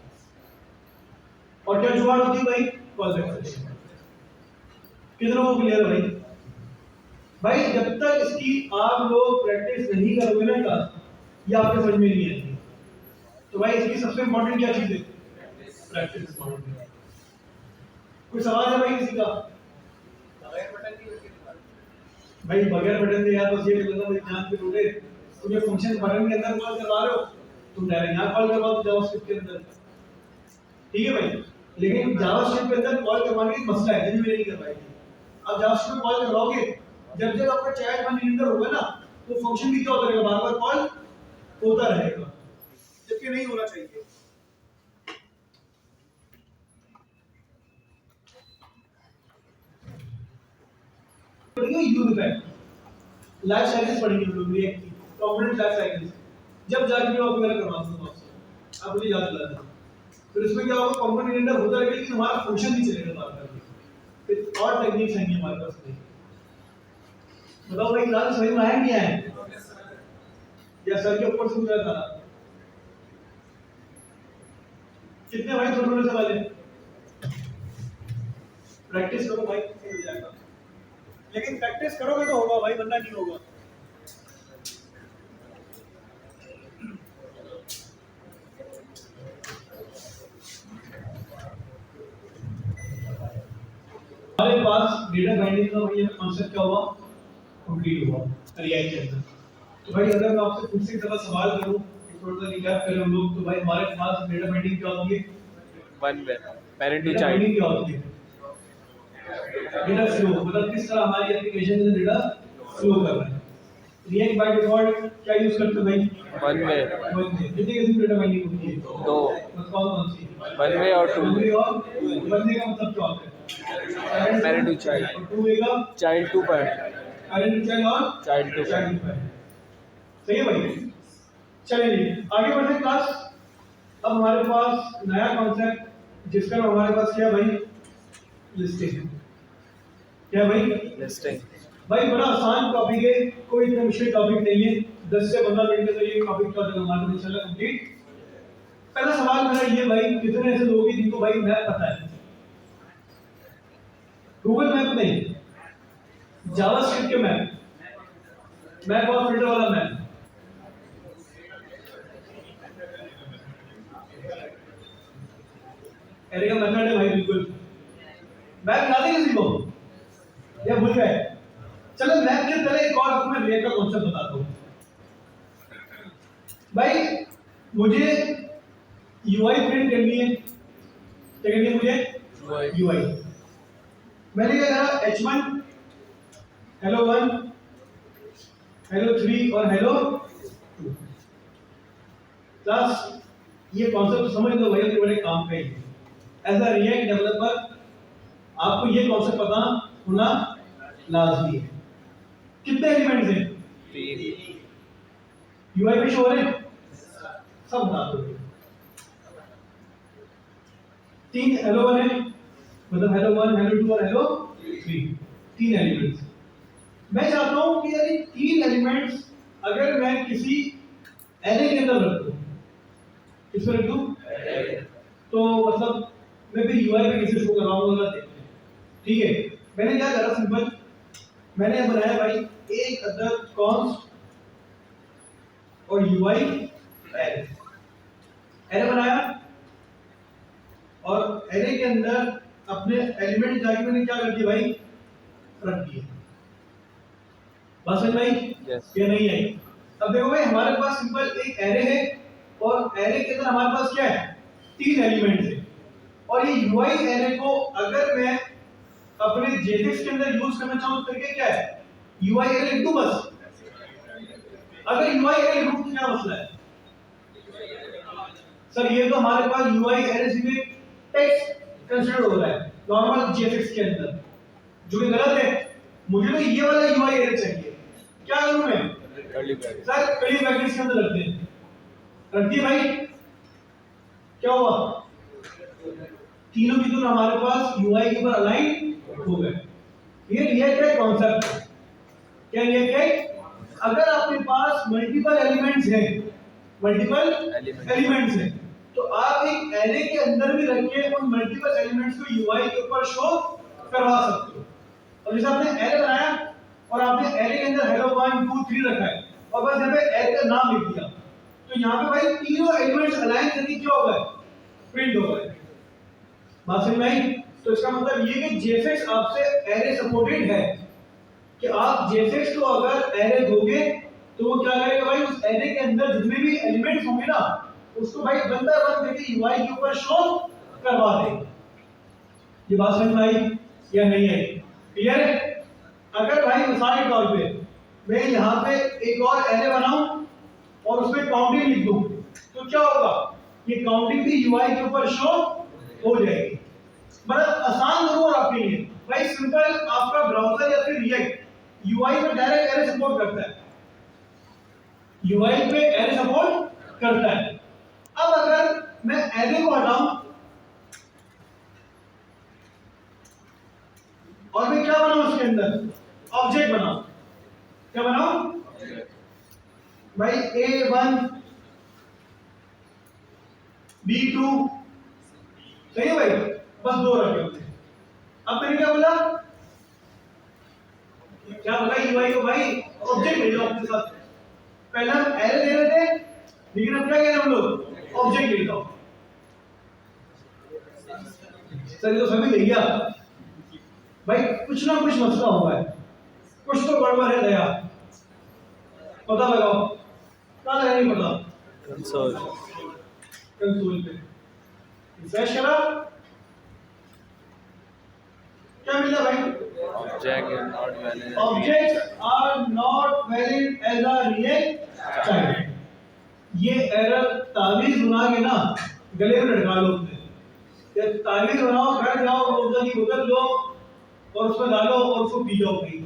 और क्या जुगाड़ होती है भाई? Call back function. कितनों को क्लियर है भाई? भाई जब तक इसकी आप लोग प्रैक्टिस नहीं करोगे ना क्लास, ये आपके समझ में नहीं आएगी। तो भाई इसकी सबसे इंपॉर्टेंट क्या चीज है? प्रैक्टिस। कोई सवाल है भाई किसी का? भाई बगैर बटन के यार बस ये मतलब एग्जाम पे लोगे, तुम ये फंक्शन बटन के अंदर कॉल करवा रहे हो, तुम डायरेक्ट यहां कॉल करवा दो जावास्क्रिप्ट के अंदर, ठीक है भाई। लेकिन जावास्क्रिप्ट के अंदर कॉल करवाने की मसला है, जल्दी नहीं कर पाएंगे। अब जावास्क्रिप्ट में कॉल करवाओगे, जब जब आपका चाइल्ड वन अंदर होगा ना, तो फंक्शन भी क्या होता रहेगा? बार-बार कॉल होता रहेगा, जबकि नहीं होना चाहिए। पढ़ेंगे यूज इफेक्ट, लाइफ साइकिल्स पढ़ेंगे हम लोग रिएक्ट की, कंपोनेंट लाइफ साइकिल्स। जब जाके मैं आपको मेरा करवा दूंगा आपसे, आप मुझे याद दिला देना। फिर इसमें क्या होगा, कंपोनेंट इंटर होता रहेगा लेकिन हमारा फंक्शन नहीं चलेगा बार बार। फिर और टेक्निक्स हैं हमारे पास में। बताओ भाई क्लास समझ में आया नहीं आया, या सर के ऊपर सुन रहा था? कितने भाई थोड़े से वाले प्रैक्टिस करो भाई, हो जाएगा। लेकिन प्रैक्टिस करोगे तो होगा भाई, वरना नहीं होगा। हमारे पास डेटा बाइंडिंग का वही कॉन्सेप्ट क्या हुआ, कंप्लीट हुआ रिएक्ट के अंदर। तो भाई अगर मैं आपसे कुछ सी तरह सवाल करूं, थोड़ा सा रिकैप करें हम लोग, तो भाई हमारे पास डेटा बाइंडिंग क्या होती है? One way parent to data child. Binding क्या होती है? डेटा फ्लो, मतलब किस तरह हमारी एप्लीकेशन में डेटा फ्लो कर रहा है। रिएक्ट बाय डिफॉल्ट क्या यूज करते हैं भाई? One way. कितनी किस्म डेटा बाइंडिंग होती है? दो, कौन सी? वन वे और टू वन वे। वे और वन वे का मतलब क्या होता है? पेरेंट टू चाइल्ड, और टू वे का child to parent, parent to child और child to child to parent. सही है भाई? चलिए आगे बढ़ते हैं क्लास। अब हमारे पास नया कॉन्सेप्ट जिसका नाम हमारे पास क्या है भाई? लिस्टिंग। क्या है भाई? लिस्टिंग। भाई बड़ा आसान टॉपिक है, कोई इतना मुश्किल टॉपिक नहीं है। 10 से 15 मिनट के अंदर ये टॉपिक का हमारा इंशाल्लाह कंप्लीट। पहला सवाल मेरा ये भाई, कितने ऐसे लोग हैं जिनको भाई मैप पता है? गूगल मैप नहीं, जावास्क्रिप्ट के मैप, मैप और फिल्टर वाला मैप। एरे का मेथड है भाई, बिल्कुल। मैप याद है किसी को या भूल गए? चलो मैप के पहले एक और आपको मैं रिएक्ट का कॉन्सेप्ट बताता हूँ भाई। मुझे यूआई प्रिंट करनी है, क्या करनी है मुझे? यूआई। मैंने क्या करा, h1 हेलो 1 हेलो 3 और हेलो 2 प्लस ये कॉन्सेप्ट समझ लो भाई, बड़े काम का ही है। एज अ रिएक्ट डेवलपर आपको ये कॉन्सेप्ट पता होना लाजमी है। कितने एलिमेंट्स हैं? 3। यूआई पे शो हो रहे हैं सब, बता दो। 3 हेलो 1 है, मतलब हेलो 1 हेलो 2 और हेलो 3, 3 एलिमेंट्स। मैं चाहता हूं कि यार 3 एलिमेंट्स अगर मैं किसी एरे के अंदर रख दूं, किसमें रख दूं? तो मतलब मैं फिर यूआई पे कैसे शो कर रहा हूं जरा देखते हैं। ठीक है, मैंने क्या करा, सिंपल मैंने बनाया भाई एक अदर कॉन्स्ट और यूआई एरे। एरे बनाया और एरे के अंदर अपने एलिमेंट जाके मैंने क्या कर दिया भाई, रख दिया। बात समझ में आई? Yes. ये नहीं आई? अब देखो भाई हमारे पास सिंपल एक एरे है और एरे के अंदर हमारे पास क्या है? 3 एलिमेंट्स है। और ये यूआई एरे को अगर मैं अपने जेएसएक्स के अंदर यूज करना चाहूं तो तरीका क्या है? यूआई एरे लिख दूं बस। अगर यूआई एरे लिखूं तो क्या मसला है? सर ये तो हमारे पास यूआई एरे सीधे टेक्स्ट कंसीडर हो रहा है नॉर्मल जेएसएक्स के अंदर, जो कि गलत है। मुझे तो ये वाला यूआई एरे चाहिए। क्या करूं मैं? सर कर्ली ब्रैकेट्स के अंदर रखते हैं, रख दिए भाई। क्या हुआ? तीनों की दोनों हमारे पास यूआई के ऊपर अलाइन हो गए। ये रिएक्ट है कॉन्सेप्ट। क्या रिएक्ट है? अगर आपके पास मल्टीपल एलिमेंट्स हैं, मल्टीपल एलिमेंट्स हैं, तो आप एक एरे के अंदर भी रख के उन मल्टीपल एलिमेंट्स को यूआई के ऊपर शो करवा सकते हो। अब जैसे आपने एरे बनाया और आपने एरे के अंदर हेलो 1 2 3 रखा है और बस यहाँ पे एरे का नाम लिख दिया, तो यहाँ पे भाई तीनों एलिमेंट्स अलाइन करके क्या हो गए? प्रिंट हो गए। बात समझ में आई? तो इसका मतलब ये कि जेएसएक्स आपसे एरे सपोर्टेड है, कि आप जेएसएक्स को अगर एरे दोगे तो वो क्या करेगा भाई, उस एरे के अंदर जितने भी एलिमेंट्स होंगे ना उसको भाई वन बाय वन करके यूआई के ऊपर शो करवा देगा। ये बात समझ में आई या नहीं आई? क्लियर है? अगर भाई मिसाल के तौर पे मैं यहाँ पे एक और एरे बनाऊं और उसमें काउंटिंग लिख दूं तो क्या होगा? ये काउंटिंग भी यूआई के ऊपर शो हो जाएगी। मतलब आसान जरूर आपके लिए भाई, सिंपल आपका ब्राउज़र या फिर रिएक्ट यूआई पे डायरेक्ट एरे सपोर्ट करता है, यूआई पे एरे सपोर्ट करता है। अब अगर मैं एरे को हटाऊं और मैं क्या बनाऊं उसके अंदर, ऑब्जेक्ट बनाऊं। क्या बनाऊं भाई, A1 B2, सही है भाई, बस दो रखे होते हैं। अब मैंने क्या बोला, यूआई को भाई ऑब्जेक्ट ले लो अपने साथ। पहले हम एरे दे रहे थे, लेकिन अब क्या कह रहे हैं हम लोग, ऑब्जेक्ट ले लो। सर ये तो सभी ले गया भाई, कुछ ना कुछ मसला हुआ है, कुछ तो गड़बड़ है दया, पता लगाओ कहाँ लगा, नहीं पता। कंसोल कंसोल पे रिफ्रेश करा, क्या मिला भाई, object are not valid objects are not valid as a React child. ये एरर तावीज बना के ना गले में लटका लो अपने, ये तावीज बनाओ, घर जाओ रोजा की बोतल लो और उसमें डालो और उसको पी जाओ भाई।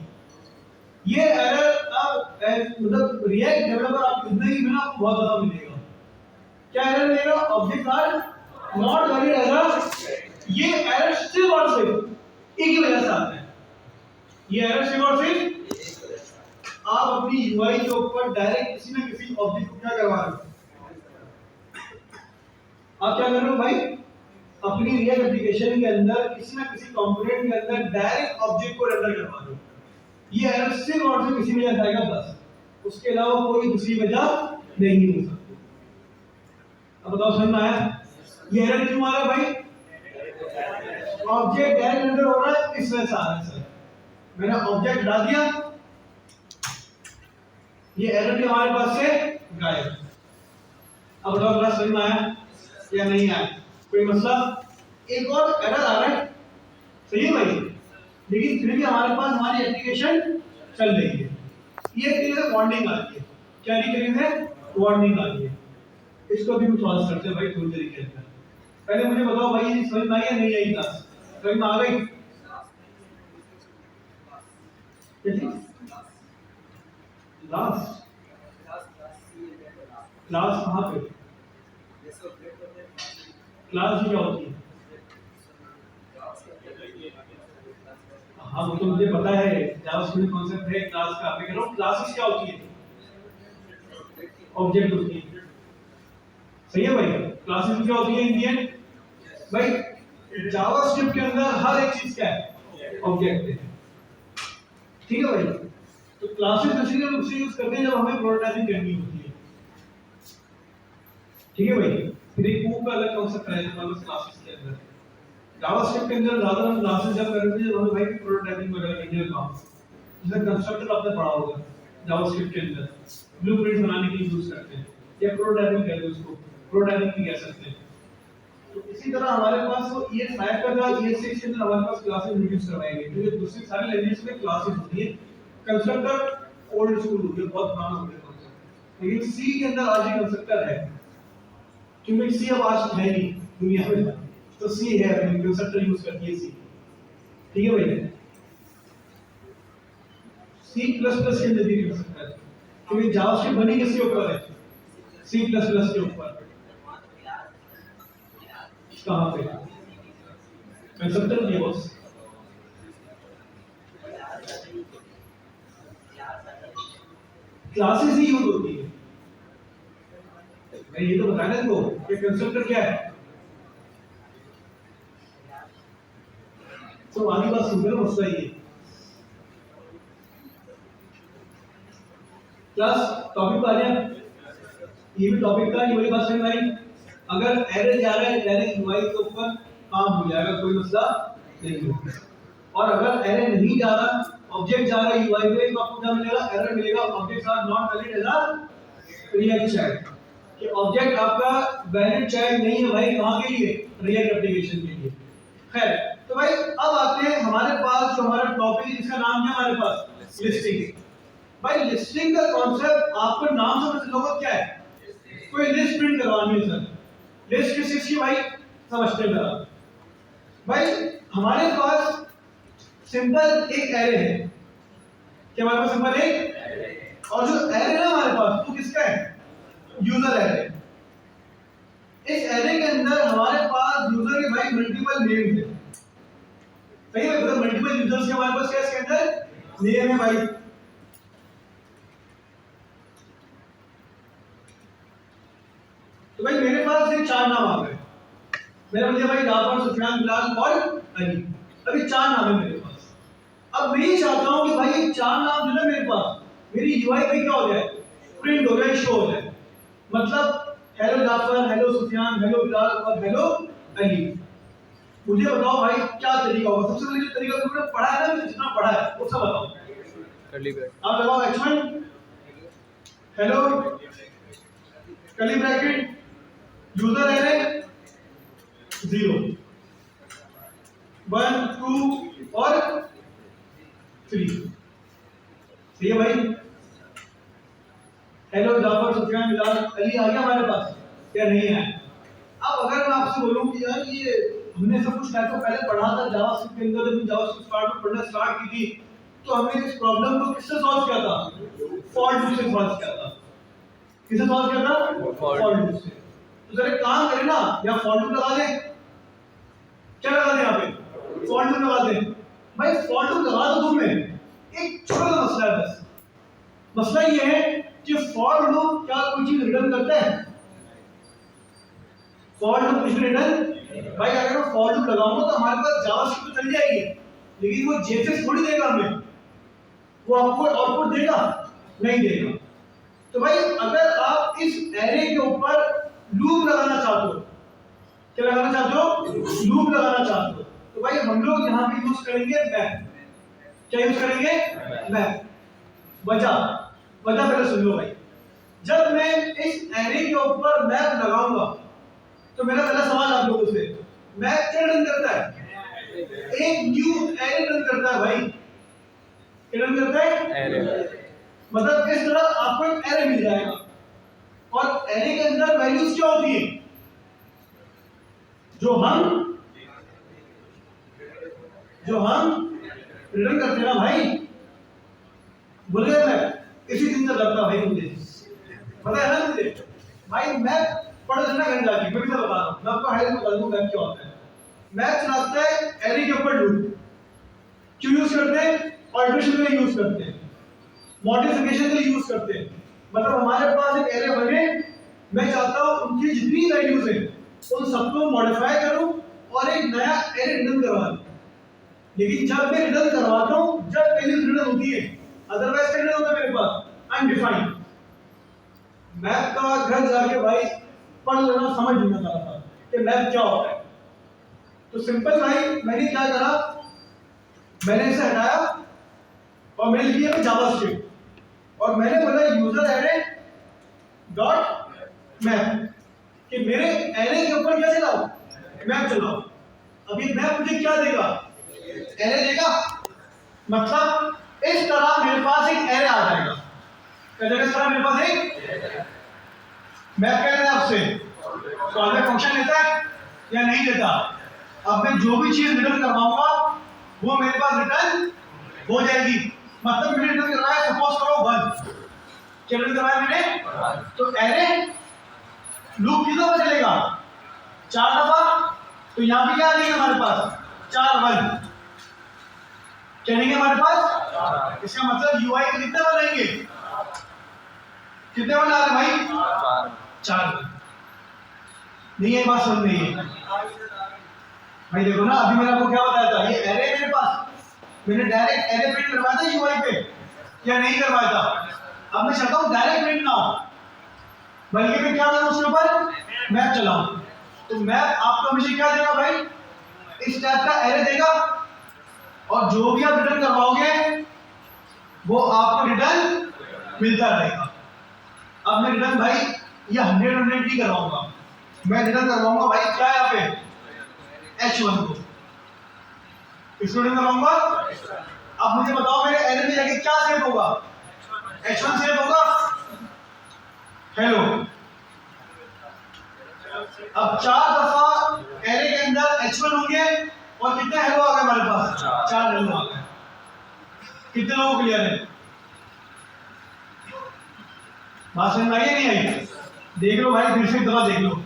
ये एरर अब मतलब रिएक्ट डेवलपर आप जिंदगी में ना बहुत ज्यादा मिलेगा। क्या एरर मिलेगा, object are not valid as a, ये एरर सिर्फ और सिर्फ एक ही वजह से आता है, ये एरर सिर्फ और सिर्फ आप अपनी यूआई के ऊपर डायरेक्ट किसी न किसी ऑब्जेक्ट को क्या करवा रहे हो, आप क्या कर रहे हो भाई, अपनी रियल एप्लीकेशन के अंदर किसी न किसी कंपोनेंट के अंदर डायरेक्ट ऑब्जेक्ट को रेंडर करवा रहे हो। ये एरर सिर्फ और सिर्फ किसी वजह से आएगा बस, उसके अलावा कोई दूसरी वजह नहीं हो सकती। अब बताओ समझ में आया, ये एरर क्यों आ रहा है भाई, ऑब्जेक्ट डायरेक्ट रेंडर हो रहा है इस वजह से आ रहा है सर। मैंने ऑब्जेक्ट डाल दिया, ये एरर भी हमारे पास से गायब। अब बताओ क्लास समझ में आया या नहीं आया, कोई मसला। एक और एरर आ रहा है, सही है भाई, लेकिन फिर भी हमारे पास हमारी एप्लीकेशन चल रही है, ये तरीके से वार्निंग आती है। क्या तरीके से वार्निंग आती है, इसको भी हम सॉल्व करते हैं भाई थोड़ी देर के अंदर। पहले मुझे बताओ भाई, ये समझ में आई या नहीं आई क्लास, समझ में आ गई, लास्ट क्लास कहाँ पे, क्लास क्या होती है, हाँ वो तो मुझे पता है, जावास्क्रिप्ट कॉन्सेप्ट है क्लास का। मैं कह रहा हूँ क्लासेस क्या होती है, ऑब्जेक्ट होती है, सही है भाई। क्लासेस क्या होती है इन दी एंड भाई, जावास्क्रिप्ट के अंदर हर एक चीज क्या है, ऑब्जेक्ट है, ठीक है भाई। तो क्लासेस बेसिकली हम उसे यूज करते हैं जब हमें प्रोटोटाइपिंग करनी होती है, ठीक है भाई। फिर एक कूप का अलग कॉन्सेप्ट है हमारे क्लासेस के अंदर। जावास्क्रिप्ट के अंदर ज्यादा हम क्लासेस जब करते हैं जब हमें भाई प्रोटोटाइपिंग वगैरह करने का काम, जैसे कंस्ट्रक्टर आपने पढ़ा होगा जावास्क्रिप्ट के अंदर, ब्लूप्रिंट्स बनाने के लिए यूज करते हैं, या प्रोटोटाइपिंग कहते हैं उसको, प्रोटोटाइपिंग भी कह सकते हैं। तो इसी तरह हमारे पास वो ES5 का था, ES6 के अंदर हमारे पास क्लासेस इंट्रोड्यूस करवाई गई, क्योंकि दूसरी सारी लैंग्वेज में क्लासेस होती है। कंस्ट्रक्टर ओल्ड स्कूल हो गया, बहुत पुराना हो गया कंस्ट्रक्टर, लेकिन सी के अंदर आज भी कंस्ट्रक्टर है, क्योंकि सी अब आज है नहीं दुनिया में, तो सी है, कंस्ट्रक्टर यूज करती है सी, ठीक है भाई। C++ के अंदर भी कंस्ट्रक्टर है, क्योंकि जावास्क्रिप्ट बनी किसके ऊपर है, C++ के ऊपर। कहां पे कंस्ट्रक्टर की बॉस, क्लासेस ही यूज होती है। मैं ये तो बताया ना कि कंस्ट्रक्टर क्या है, तो आगे बात सुन लो, मसला ये क्लास टॉपिक आ गया, ये भी टॉपिक का, ये वाली बात समझ में आई। अगर एरर जा रहा है डायरेक्ट यूआई के ऊपर काम हो जाएगा, कोई मसला नहीं होगा। और अगर एरर नहीं जा रहा, ऑब्जेक्ट जा रहा है यूआई पे, तो आपको क्या मिलेगा, एरर मिलेगा, objects are not valid as a React child, कि ऑब्जेक्ट आपका वैलिड चाइल्ड नहीं है भाई, कहां के लिए, रिएक्ट एप्लीकेशन के लिए। खैर, तो भाई अब आते हैं हमारे पास जो हमारा टॉपिक, जिसका नाम है हमारे पास लिस्टिंग। भाई लिस्टिंग का कॉन्सेप्ट आपको नाम समझ लोगे क्या है, कोई लिस्ट प्रिंट करवानी है सर, लिस्ट किस चीज की भाई, समझते हैं भाई। हमारे पास सिंपल एक एरे है, क्या हमारे पास सिंपल है? और जो एरे ना हमारे पास वो किसका है? User array. इस एरे के अंदर हमारे पास यूजर के भाई मल्टीपल नेम है, सही है? मतलब मल्टीपल यूजर्स के हमारे पास क्या इसके अंदर नेम है भाई। तो भाई मेरे पास ये चार नाम आ गए, मेरा मुझे भाई जाफर, सुफियान, बिलाल और अली। अभी चार नाम है मेरे पास। अब मैं ये चाहता हूं कि भाई ये चार नाम जो है मेरे पास मेरी यूआई पे क्या हो जाए, प्रिंट हो जाए, शो हो जाए। मतलब hello Jafar, hello Sufiyan, hello Bilal और हेलो अली। मुझे बताओ भाई क्या तरीका होगा? सबसे पहले जो तरीका तुमने पढ़ा है ना, जितना पढ़ा है वो सब बताओ। Curly bracket. आप लगाओ h1 hello curly bracket user array 0 1 2 और 3। सही है भाई? हेलो जाफर, सुफियान, बिलाल, अली आ गया हमारे पास क्या नहीं है? अब अगर मैं आपसे बोलूं कि यार ये हमने सब कुछ टाइप पहले पढ़ा था जावास्क्रिप्ट के अंदर, जब जावास्क्रिप्ट स्टार्ट में पढ़ना स्टार्ट की थी तो हमने इस प्रॉब्लम को किससे सॉल्व किया था? फॉर लूप से सॉल्व किया था। किससे सॉल्व किया था? फॉर लूप से। तो जरा काम करें ना, या फॉर लूप लगा दें, क्या लगा दें यहाँ पे? फॉर लूप लगा दें। भाई फॉर लूप लगा दो तुमने, एक छोटा सा मसला है बस। मसला ये है कि फॉर लूप क्या कोई चीज रिटर्न करता है? फॉर लूप कुछ रिटर्न भाई अगर मैं फॉर लूप लगाऊंगा तो हमारे पास जावास्क्रिप्ट तो चल जाएगी, लेकिन वो जेएसएस थोड़ी देगा हमें, वो आपको आउटपुट देगा नहीं देगा। तो भाई अगर आप इस एरे के ऊपर लूप लगाना चाहते हो, क्या लगाना चाहते हो? लूप लगाना चाहते हो, तो भाई हम लोग यहाँ पे यूज करेंगे मैप। क्या यूज करेंगे? मैप। वजह पहले सुन लो भाई। जब मैं इस एरे के ऊपर मैप लगाऊंगा तो मेरा पहला सवाल आप लोगों से, मैप क्या रन करता है? एक न्यू एरे रन करता है भाई। क्या रन करता है? एरे। मतलब इस तरह आपको एक एरे मिल जाएगा और एरे के अंदर वैल्यूज क्या होती है? जो हम रिटर्न करते हैं ना भाई। बोल गए मैं इसी दिन से लगता भाई, मुझे पता है ना मुझे भाई। मैं पढ़ लेना करने जाती, मैं भी तो बता रहा हूँ, मैं आपको हाईलाइट बता दूं मैप क्या होता है। मैप चलाता है एरे के ऊपर लूप। क्यों यूज करते हैं? ऑल्टरेशन के लिए यूज करते हैं, मॉडिफिकेशन के लिए यूज करते हैं। मतलब हमारे पास एक एरे बने, मैं चाहता हूं उनकी जितनी वैल्यूज हैं उन सबको मॉडिफाई करूं और एक नया एरे रिटर्न करवा दूं। लेकिन जब मैं रिटर्न करवाता हूं, जब वैल्यूज रिटर्न होती है, अदरवाइज क्या रिटर्न होता है मेरे पास? अनडिफाइंड। मैप का घर जाके भाई पढ़ लेना, समझ लेना था कि मैप क्या होता है। तो सिंपल भाई मैंने क्या करा, मैंने इसे हटाया और मैंने लिख दिया जावास्क्रिप्ट और मैंने बोला यूजर एरे डॉट मैप कि मेरे एरे के ऊपर क्या चलाओ? मैप चलाओ। अब ये मैप मुझे क्या देगा? एरे देगा। मतलब इस तरह मेरे पास एक एरे आ जाएगा। क्या इस तरह मेरे पास एक मैप कह रहे हैं आपसे, सॉल्वर फंक्शन लेता है या नहीं लेता? अब मैं जो भी चीज रिटर्न करवाऊंगा वो मेरे पास रिटर्न हो जाएगी। मतलब मैंने रिटर्न करवाया, सपोज करो 1, क्या रिटर्न करवाया मैंने? तो एरे लूप कितनी दफा चलेगा? 4 दफा। तो यहाँ पे क्या आ जाएगा हमारे पास? 4 1 चलेंगे हमारे पास। इसका मतलब यूआई के कितने वन आएंगे? कितने वन आ रहे भाई? 4 नहीं है, बात समझ नहीं है भाई। देखो ना, अभी मैंने आपको क्या बताया था, ये एरे मेरे पास, मैंने डायरेक्ट एरे प्रिंट करवाया था यूआई पे या नहीं करवाया था? अब मैं चाहता हूँ डायरेक्ट प्रिंट ना हो, बल्कि मैं क्या करूँ उसके ऊपर मैप चलाऊं। तो मैप आपको हमेशा क्या देगा भाई? इस टाइप का एरे देगा और जो भी आप रिटर्न करवाओगे वो आपको रिटर्न मिलता रहेगा। अब मैं रिटर्न भाई ये 100 नहीं करवाऊंगा, मैं रिटर्न करवाऊंगा भाई क्या यहाँ पे? H1 को इसको रिटर्न करवाऊंगा। अब मुझे बताओ मेरे एरे में जाके क्या सेव होगा? H1 सेव होगा। हेलो, अब 4 दफा एरे के अंदर H1 होंगे और कितने हेलो आ गए हमारे पास? 4 हेलो आ गए। कितने लोगों को क्लियर है? बात समझ में आई या नहीं आई? देख लो भाई, फिर से एक दफा देख लो।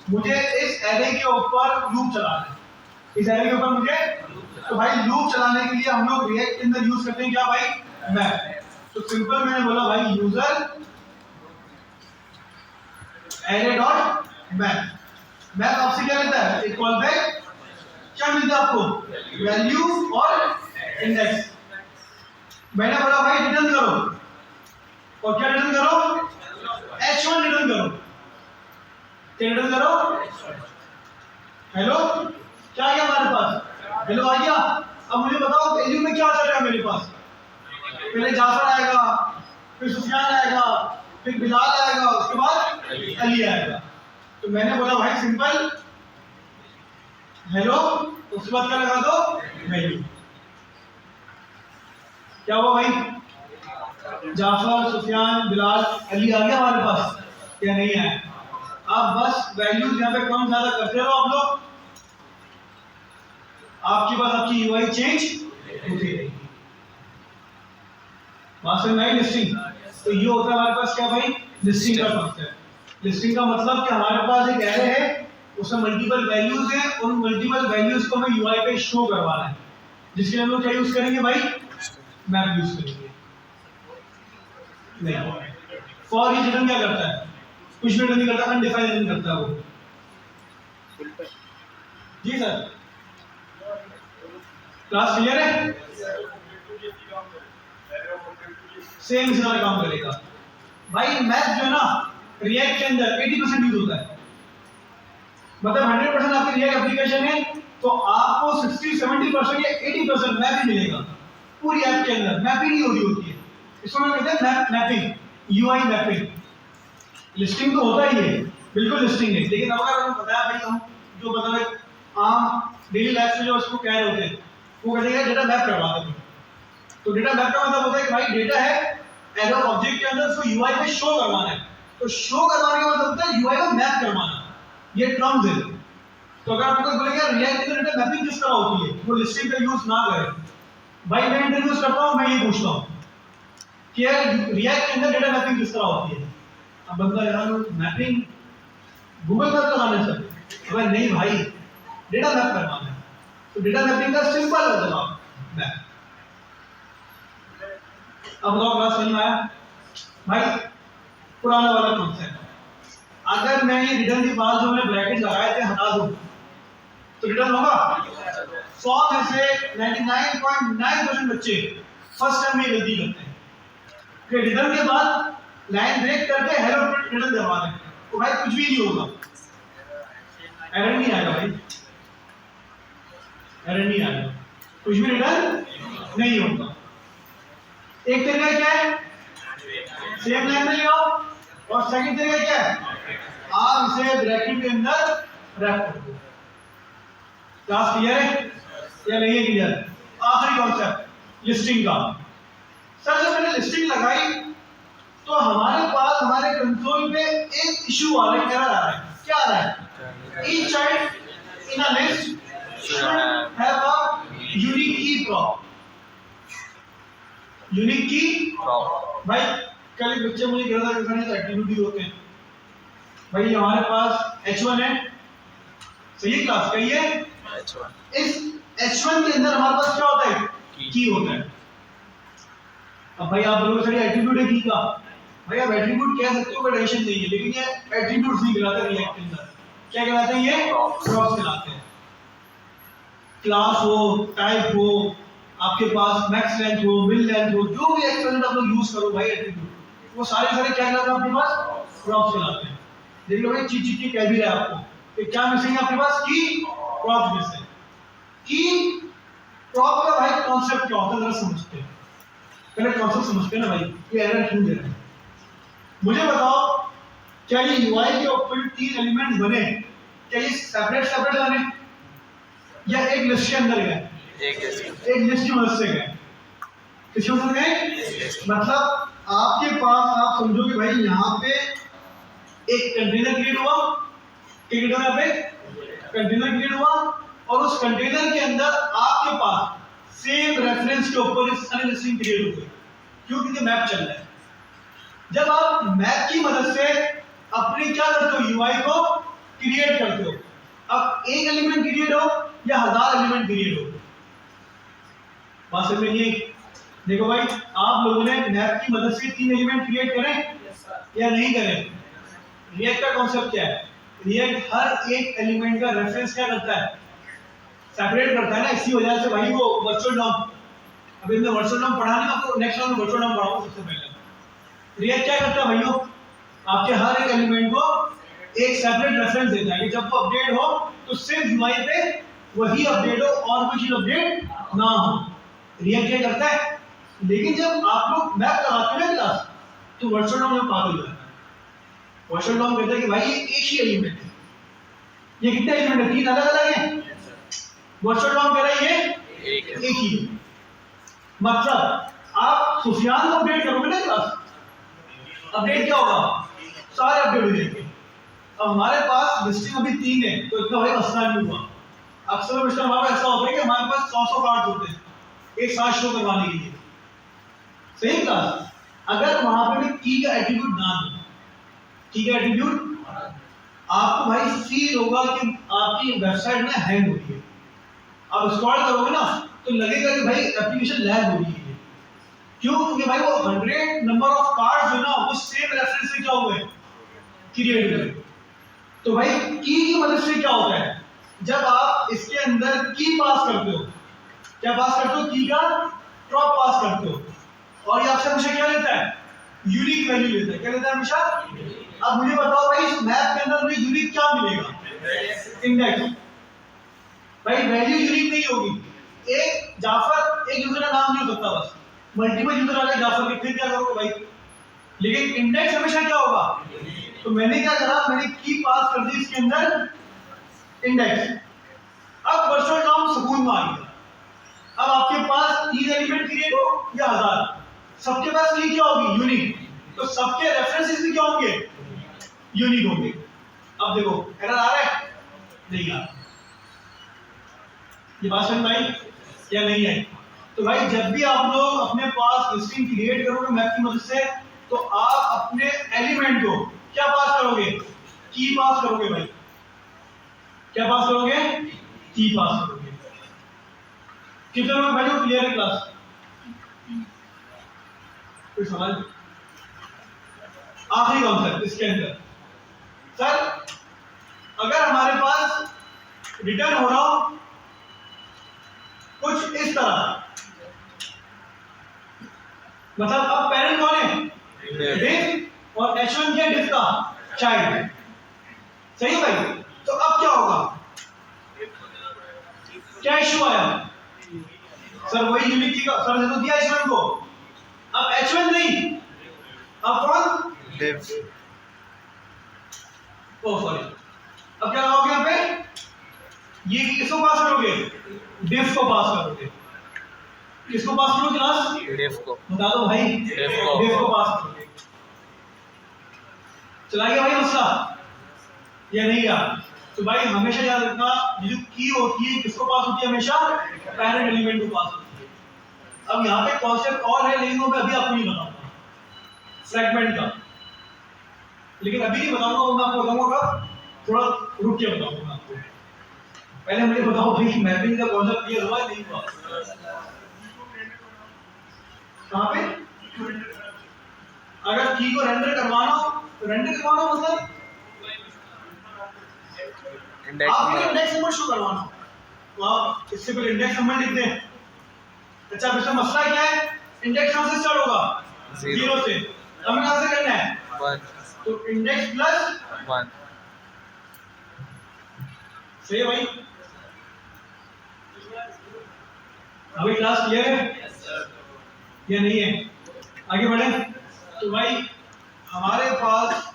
मुझे इस एरे के ऊपर लूप चलाना है, इस एरे के ऊपर मुझे, तो भाई लूप चलाने के लिए हम लोग रिएक्ट के अंदर यूज करते हैं क्या भाई? मैप। तो सिंपल मैंने बोला भाई user array dot map. Map आपसे क्या लेता है? एक कॉल बैक, क्या मिलता है आपको? वैल्यू और इंडेक्स। मैंने बोला भाई रिटर्न करो, और क्या रिटर्न करो? H1 रिटर्न करो। क्या रिटर्न करो? हेलो, क्या आ गया हमारे पास? हेलो आ गया। अब मुझे बताओ वैल्यू में क्या चल रहा है मेरे पास? पहले जाफर आएगा, फिर सुफियान आएगा, फिर बिलाल आएगा, उसके बाद अली आएगा। तो मैंने बोला भाई सिंपल हेलो, उसके बाद क्या लगा दो? वैल्यू। क्या हुआ भाई? जाफर, सुफियान, बिलाल, अली आ गया हमारे पास, क्या नहीं है? आप बस वैल्यूज यहाँ पे कम ज्यादा करते रहो आप लोग, आपके पास आपकी यूआई चेंज होती रहेगी। बात समझ में आई? लिस्टिंग। तो ये होता है हमारे पास क्या भाई? लिस्टिंग का कॉन्सेप्ट। लिस्टिंग का मतलब कि हमारे पास एक एरे है, उसमें मल्टीपल वैल्यूज हैं, उन मल्टीपल वैल्यूज को हमें यूआई पे शो करवाना है, जिसके लिए हम लोग क्या यूज करेंगे भाई? मैप यूज करेंगे। नहीं, फॉर ईच रिटर्न क्या करता है? कुछ भी रिटर्न नहीं करता, अनडिफाइंड रिटर्न करता है वो। जी सर, क्लास क्लियर है? सेम इसी तरह काम करेगा भाई। मैथ जो है ना, रिएक्ट के अंदर 80% यूज होता है। मतलब 100% आपकी रिएक्ट एप्लीकेशन है, तो आपको 60-70% या 80% मैप ही मिलेगा पूरी ऐप के अंदर। मैपिंग ही हो रही होती है, इसको हम कहते हैं मैपिंग, यूआई मैपिंग। लिस्टिंग तो होता ही है, बिल्कुल लिस्टिंग है, लेकिन अगर हमें बताया भाई, हम जो मतलब आम डेली लाइफ में जो उसको कह रहे होते हैं, वो कहते हैं डेटा मैप करवा दो। तो डेटा मैप का मतलब होता है कि भाई डेटा है एज ऑब्जेक्ट के अंदर, उसको यूआई पे शो करवाना है। तो शो करवाने का मतलब होता है यूआई को मैप करवाना, ये टर्म्स है। तो अगर आपको बोलेंगे रिएक्ट के डेटा मैपिंग किस तरह होती है, वो लिस्टिंग का यूज ना करें भाई। मैं इंट्रोड्यूस करता हूं, मैं ये पूछता हूं कि रिएक्ट के अंदर डेटा मैपिंग किस तरह होती है। अब बंदा यार मैपिंग गूगल मैप लगाने से, अगर नहीं भाई डेटा मैप करवाना है, तो डेटा मैपिंग का सिंपल है जवाब मैप। अब लोग बात समझ में आया भाई? पुराना वाला कॉन्सेप्ट, अगर मैं ये रिटर्न के बाद जो मैंने ब्रैकेट लगाए थे हटा दूं, तो रिटर्न होगा? 100 में से 99.9% बच्चे फर्स्ट टाइम में गलती करते हैं कि रिटर्न के बाद लाइन ब्रेक करके हेलो रिटर्न करवा दें, तो भाई कुछ भी नहीं होगा, एरर नहीं आएगा भाई, एरर नहीं आएगा, कुछ भी रिटर्न नहीं होगा। एक तरीका क्या है? सेम लाइन में ले आओ, और सेकंड तरीका क्या है? आप इसे ब्रैकेट के अंदर रख दो। क्लास क्लियर है या नहीं है क्लियर? आखिरी कॉन्सेप्ट लिस्टिंग का। सर जब मैंने लिस्टिंग लगाई तो हमारे पास हमारे कंसोल पे एक इशू आ रहा है, एरर आ रहा है। क्या आ रहा है? Each child in a list should have a unique key prop। Unique की भाई, कल एक बच्चे मुझे कह रहा था कि सर एक्टिविटी होते हैं भाई, हमारे पास H1 है, सही क्लास का ये H1। इस H1 के अंदर हमारे पास क्या होता है? की होता है। अब भाई आप बोलोगे सर ये एट्रीब्यूट है की का, भाई आप एट्रीब्यूट कह सकते हो, कोई टेंशन नहीं है, लेकिन ये एट्रीब्यूट्स नहीं कहलाते रिएक्ट के अंदर। क्या कहलाते हैं? ये प्रॉप्स कहलाते हैं। क्लास हो, टाइप हो, आपके पास मैक्स लेंथ हो, मिल लेंथ हो, जो भी एक्सटेंशन आप लोग यूज करो भाई एट्रीब्यूट, वो सारे क्या कहलाते हैं आपके पास? प्रॉप्स कहलाते हैं। देख लो भाई, चीची कह भी रहा है आपको कि क्या मिसिंग है आपके पास? की प्रॉप्स मिसिंग। की प्रॉप का भाई कॉन्सेप्ट क्या होता है जरा समझते हैं, पहले कॉन्सेप्ट समझते हैं ना भाई, ये एरर क्यों दे रहा है। मुझे बताओ, क्या ये यूआई के ऊपर 3 एलिमेंट्स बने, क्या ये सेपरेट सेपरेट बने या एक लिस्ट के अंदर गए? एक लिस्ट की मदद से गए। किसकी मदद से गए? मतलब आपके पास, आप समझो कि भाई यहाँ पे एक कंटेनर क्रिएट हुआ, यहाँ पे कंटेनर क्रिएट हुआ, और उस कंटेनर के अंदर आपके पास सेम रेफरेंस के ऊपर सारी लिस्टिंग क्रिएट हो गई। क्यों? क्योंकि मैप चल रहा है। जब आप मैप की मदद से अपनी क्या करते हो, यूआई को क्रिएट करते हो। अब एक एलिमेंट क्रिएट हो या 1000 एलिमेंट क्रिएट हो, बात समझ में नहीं आई? देखो भाई, आप लोगों ने मैप की मदद से 3 एलिमेंट क्रिएट करें या नहीं करें? रिएक्ट का कॉन्सेप्ट क्या है? रिएक्ट हर एक एलिमेंट का रेफरेंस क्या करता है, सेपरेट करता है ना। इसी वजह से भाई वो वर्चुअल डॉम, अभी मैं वर्चुअल डॉम पढ़ा नहीं, आपको नेक्स्ट टाइम वर्चुअल डॉम पढ़ाऊंगा। सबसे पहले रिएक्ट क्या करता है भाइयों, आपके हर एक एलिमेंट को एक सेपरेट रेफरेंस देता है कि जब वो अपडेट हो तो सिर्फ यूआई पे वही अपडेट हो और कोई चीज अपडेट ना हो। रिएक्ट क्या करता है। लेकिन जब आप लोग मैप लगाते हो ना क्लास, तो वर्चुअल डॉम में पागल हो जाता है। वर्चुअल डॉम कहता है कि भाई ये एक ही एलिमेंट है, ये कितने एलिमेंट है, 3 अलग अलग हैं। वर्चुअल डॉम कह रहा है ये एक ही है। मतलब आप सुफियान को अपडेट करोगे ना क्लास, अपडेट क्या होगा, सारे अपडेट हो जाएंगे। अब हमारे पास लिस्टिंग अभी 3 है, तो इतना भाई मसला नहीं हुआ। अक्सर मिस्टर हमारा ऐसा होता है कि हमारे पास 100 कार्ड होते हैं एक साथ शो करवाने के लिए, सही क्लास। अगर वहां पे भी की का एट्रीब्यूट ना दो, की का एट्रीब्यूट, आपको भाई फील होगा कि आपकी वेबसाइट ना हैंग हो रही है। आप स्क्रॉल करोगे ना तो लगेगा कि भाई एप्लीकेशन लैग हो रही है। क्यों? क्योंकि भाई वो 100 नंबर ऑफ कार्ड्स जो ना वो सेम रेफरेंस से क्या हुए, क्रिएट हुए। तो भाई की मदद से क्या होता है, जब आप इसके अंदर की पास करते हो, क्या पास करते हो, की का ड्रॉप पास करते हो, और ये आपसे हमेशा क्या लेता है, यूनिक वैल्यू लेता है। क्या लेता है हमेशा? अब मुझे बताओ भाई, इस मैप के अंदर मुझे यूनिक क्या मिलेगा, इंडेक्स। भाई वैल्यू यूनिक नहीं होगी। एक जाफर, एक यूजर का नाम नहीं हो सकता, बस मल्टीपल यूजर आ गए जाफर के, फिर क्या करोगे भाई? लेकिन इंडेक्स हमेशा क्या होगा। तो मैंने क्या करा, मैंने की पास कर दी इसके अंदर इंडेक्स। अब वर्चुअल डॉम सुकून में आ गया। अब आपके पास 3 एलिमेंट क्रिएट हो या 1000, सबके पास की क्या होगी, यूनिक। तो सबके रेफरेंसेस भी क्या होंगे, यूनिक होंगे। अब देखो एरर आ रहा है, नहीं आ रहा। ये बात समझ में आई या नहीं आई? तो भाई जब भी आप लोग अपने पास लिस्टिंग क्रिएट करोगे मैप की मदद से, तो आप अपने एलिमेंट को क्या पास करोगे, की पास करोगे। भाई क्या पास करोगे, की पास करोगे। कितने लोग भाई क्लियर है क्लास? कोई सवाल? आखिरी कॉन्सेप्ट इसके अंदर, सर अगर हमारे पास रिटर्न हो रहा हो कुछ इस तरह, मतलब अब पेरेंट कौन है, डिफ, और H1 क्या डिफ का चाइल्ड, सही है भाई। तो अब क्या होगा, क्या इश्यू आया, सर वही यूनिक की का सर ने तो दिया H1 को, अब H1 नहीं, अब कौन, डिफ। ओ सॉरी, अब क्या लगाओगे यहाँ पे, ये किसको पास करोगे, डिफ को पास करोगे। किसको पास करोगे क्लास, डिफ को। बता दो भाई, डिफ को पास करोगे। चलाइए भाई मसला या नहीं यार? तो भाई हमेशा याद रखना, ये जो की होती है किसको पास होती है, हमेशा पैरेंट एलिमेंट को पास होती है। अब यहाँ पे कॉन्सेप्ट और है, लेकिन वो मैं अभी आपको नहीं बताऊंगा फ्रैगमेंट का, लेकिन अभी नहीं बताऊंगा, वो मैं आपको बताऊंगा कब, थोड़ा रुक के बताऊंगा आपको। पहले मुझे बताओ भाई मैपिंग का कॉन्सेप्ट क्लियर हुआ नहीं हुआ? कहाँ पे, अगर की को रेंडर करवाना हो तो रेंडर करवाना हो, मतलब इंडेक्स नंबर शो करवाना हो, तो आप इससे पहले इंडेक्स नंबर लिख दें। अच्छा अब इसका मसला क्या है, इंडेक्स कहाँ से स्टार्ट होगा, 0 से, हमें कहाँ से करना है, 1, तो इंडेक्स प्लस 1। सही है भाई? अभी क्लास क्लियर है या नहीं है? आगे बढ़े। तो भाई हमारे पास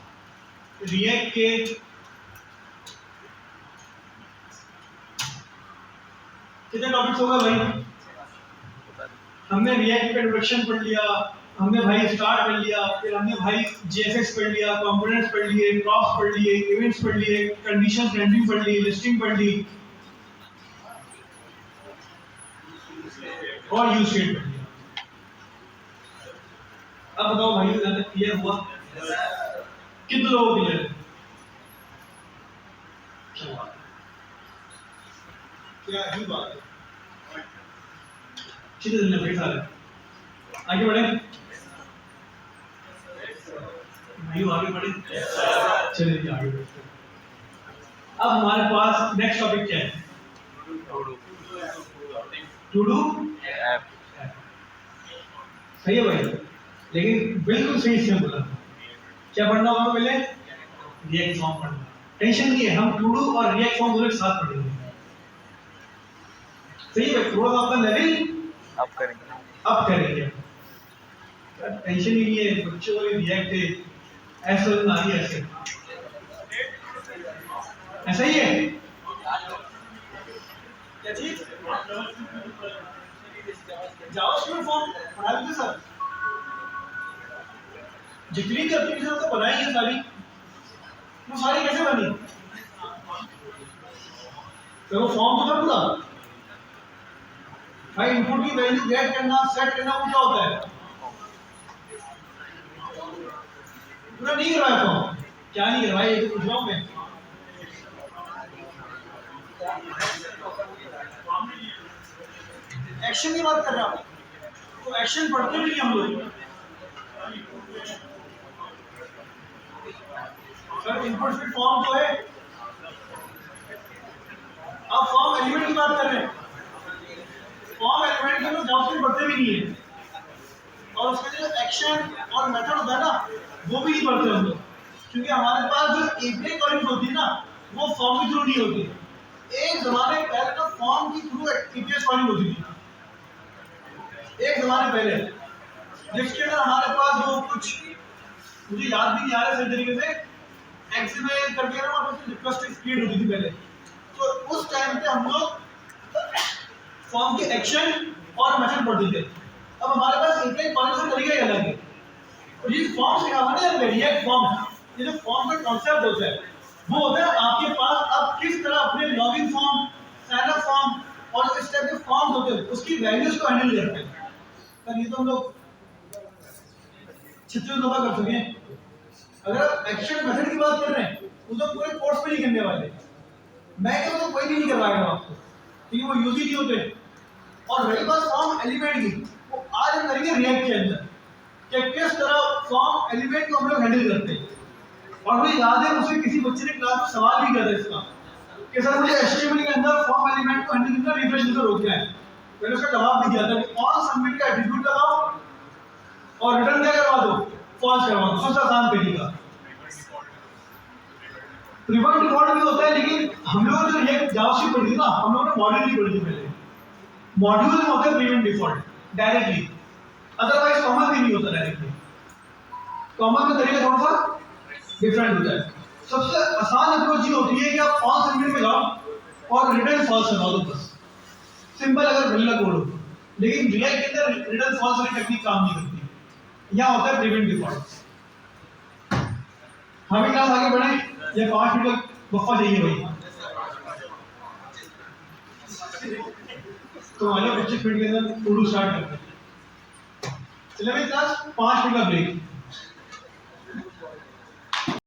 रिएक्ट के कितने टॉपिक्स हो गए भाई? हमने रिएक्ट का इंट्रोडक्शन पढ़ लिया, हमने भाई स्टार्ट पढ़ लिया, फिर हमने भाई जेएसएक्स पढ़ लिया, कंपोनेंट्स पढ़ लिए, प्रॉप्स पढ़ लिए, इवेंट्स पढ़ लिए, कंडीशंस रेंडरिंग पढ़ ली, लिस्टिंग पढ़ ली और यूज स्टेट पढ़ लिया। अब बताओ भाई यहाँ तक क्लियर हुआ? कितने लोगों को क्लियर है? क्या ही बात है, सीधे दिन में बैठा है। आगे बढ़े भाइयों, आगे बढ़े। चलिए आगे बढ़ते हैं। अब हमारे पास नेक्स्ट टॉपिक क्या है? To do app. सही है भाई, लेकिन बिल्कुल सही इसने बोला। क्या पढ़ना होगा पहले? रिएक्ट फॉर्म पढ़ना। टेंशन नहीं है, हम टू डू और रिएक्ट फॉर्म दोनों एक साथ पढ़ेंगे। सही है, थोड़ा सा अपना लेवल अब करेंगे। अप करेंगे। टेंशन ही नहीं है, बच्चों को रिएक्ट है ऐसा ना ही ऐसे ऐसा ही है। क्या चीज? जावास्क्रिप्ट फॉर्म पढ़ा दीजिए सर। जितनी भी एप्लीकेशन तो बनाई है सारी, वो सारी कैसे बनी? तो वो फॉर्म तो था पूरा भाई। इनपुट की वैल्यू गेट करना, सेट करना, वो क्या होता है? पूरा नहीं करवाया फॉर्म। क्या नहीं करवाया, ये तो पूछ रहा हूँ मैं। एक्शन की बात कर रहा हूँ, तो एक्शन पढ़ते भी नहीं हम लोग। सर इनपुट फिर फॉर्म तो है, अब फॉर्म एलिमेंट की बात कर रहे हैं। फॉर्म एलिमेंट के लोग जावास्क्रिप्ट पढ़ते भी नहीं है, और उसके जो एक्शन और मेथड होता है ना, वो भी नहीं पढ़ते हम लोग, क्योंकि हमारे पास जो एपीआई कॉलिंग होती है ना, वो फॉर्म के थ्रू नहीं होती। एक जमाने पहले तो फॉर्म की थ्रू एपीआई कॉलिंग होती थी, एक जमाने पहले, जिसके अंदर हमारे पास वो कुछ मुझे याद भी नहीं आ रहा सही तरीके से, एक्सएमएल करके ना वहाँ पे रिक्वेस्ट क्रिएट होती थी पहले। तो उस टाइम पे हम लोग फॉर्म के एक्शन और मेथड पढ़ते थे। अब हमारे पास एपीआई कॉलिंग का तरीका ही अलग है। और ये फॉर्म सिखावा ना, रिएक्ट फॉर्म, ये जो फॉर्म का कॉन्सेप्ट होता है, वो होता है आपके पास आप किस तरह अपने login form, sign up form और इस टाइप के फॉर्म होते हैं उसकी वैल्यूज को हैंडल करते हैं। सर ये तो हम लोग छित्र दफा कर चुके हैं। अगर आप एक्शन मेथड की बात कर रहे हैं, वो तो पूरे कोर्स पे नहीं करने वाले। मैं कहता हूँ कोई भी नहीं करवाएगा आपको, क्योंकि वो यूज ही नहीं होते। और रही बात फॉर्म एलिमेंट की, वो आज हम करेंगे रिएक्ट के अंदर कि किस तरह फॉर्म एलिमेंट को हम लोग हैंडल करते हैं। और मुझे याद है मुझसे किसी बच्चे ने क्लास में सवाल भी किया था इसका कि सर मुझे एचटीएमएल के अंदर फॉर्म एलिमेंट को हैंडल करना रिफ्रेश करके रोकना है। मैंने उसका जवाब भी दिया था कि ऑन सबमिट का एट्रीब्यूट लगाओ और रिटर्न क्या करवा दो, फॉल्स करवा दो। सबसे आसान तरीका। प्रिवेंट डिफॉल्ट भी होता है, लेकिन हम लोगों ने जो ये जावास्क्रिप्ट पढ़ी थी ना, हम लोगों ने मॉड्यूल नहीं पढ़ी थी पहले। मॉड्यूल में होता है prevent default directly, otherwise common भी नहीं होता डायरेक्टली। कॉमन का तरीका थोड़ा सा डिफरेंट होता है। सबसे आसान अप्रोच ये होती है कि आप ऑन सबमिट में जाओ और रिटर्न फॉल्स करवा दो, बस सिंपल अगर वैलिड कोड हो। लेकिन रिएक्ट के अंदर रिटर्न फॉल्स वाली टेक्निक काम नहीं करती। यहाँ होता है प्रिवेंट डिफॉल्ट। हमें क्लास आगे बढ़े या 5 मिनट का वक्फा चाहिए भाई? तो आइए 25 मिनट के अंदर टू डू स्टार्ट करते हैं। चलिए भाई क्लास 5 मिनट का ब्रेक।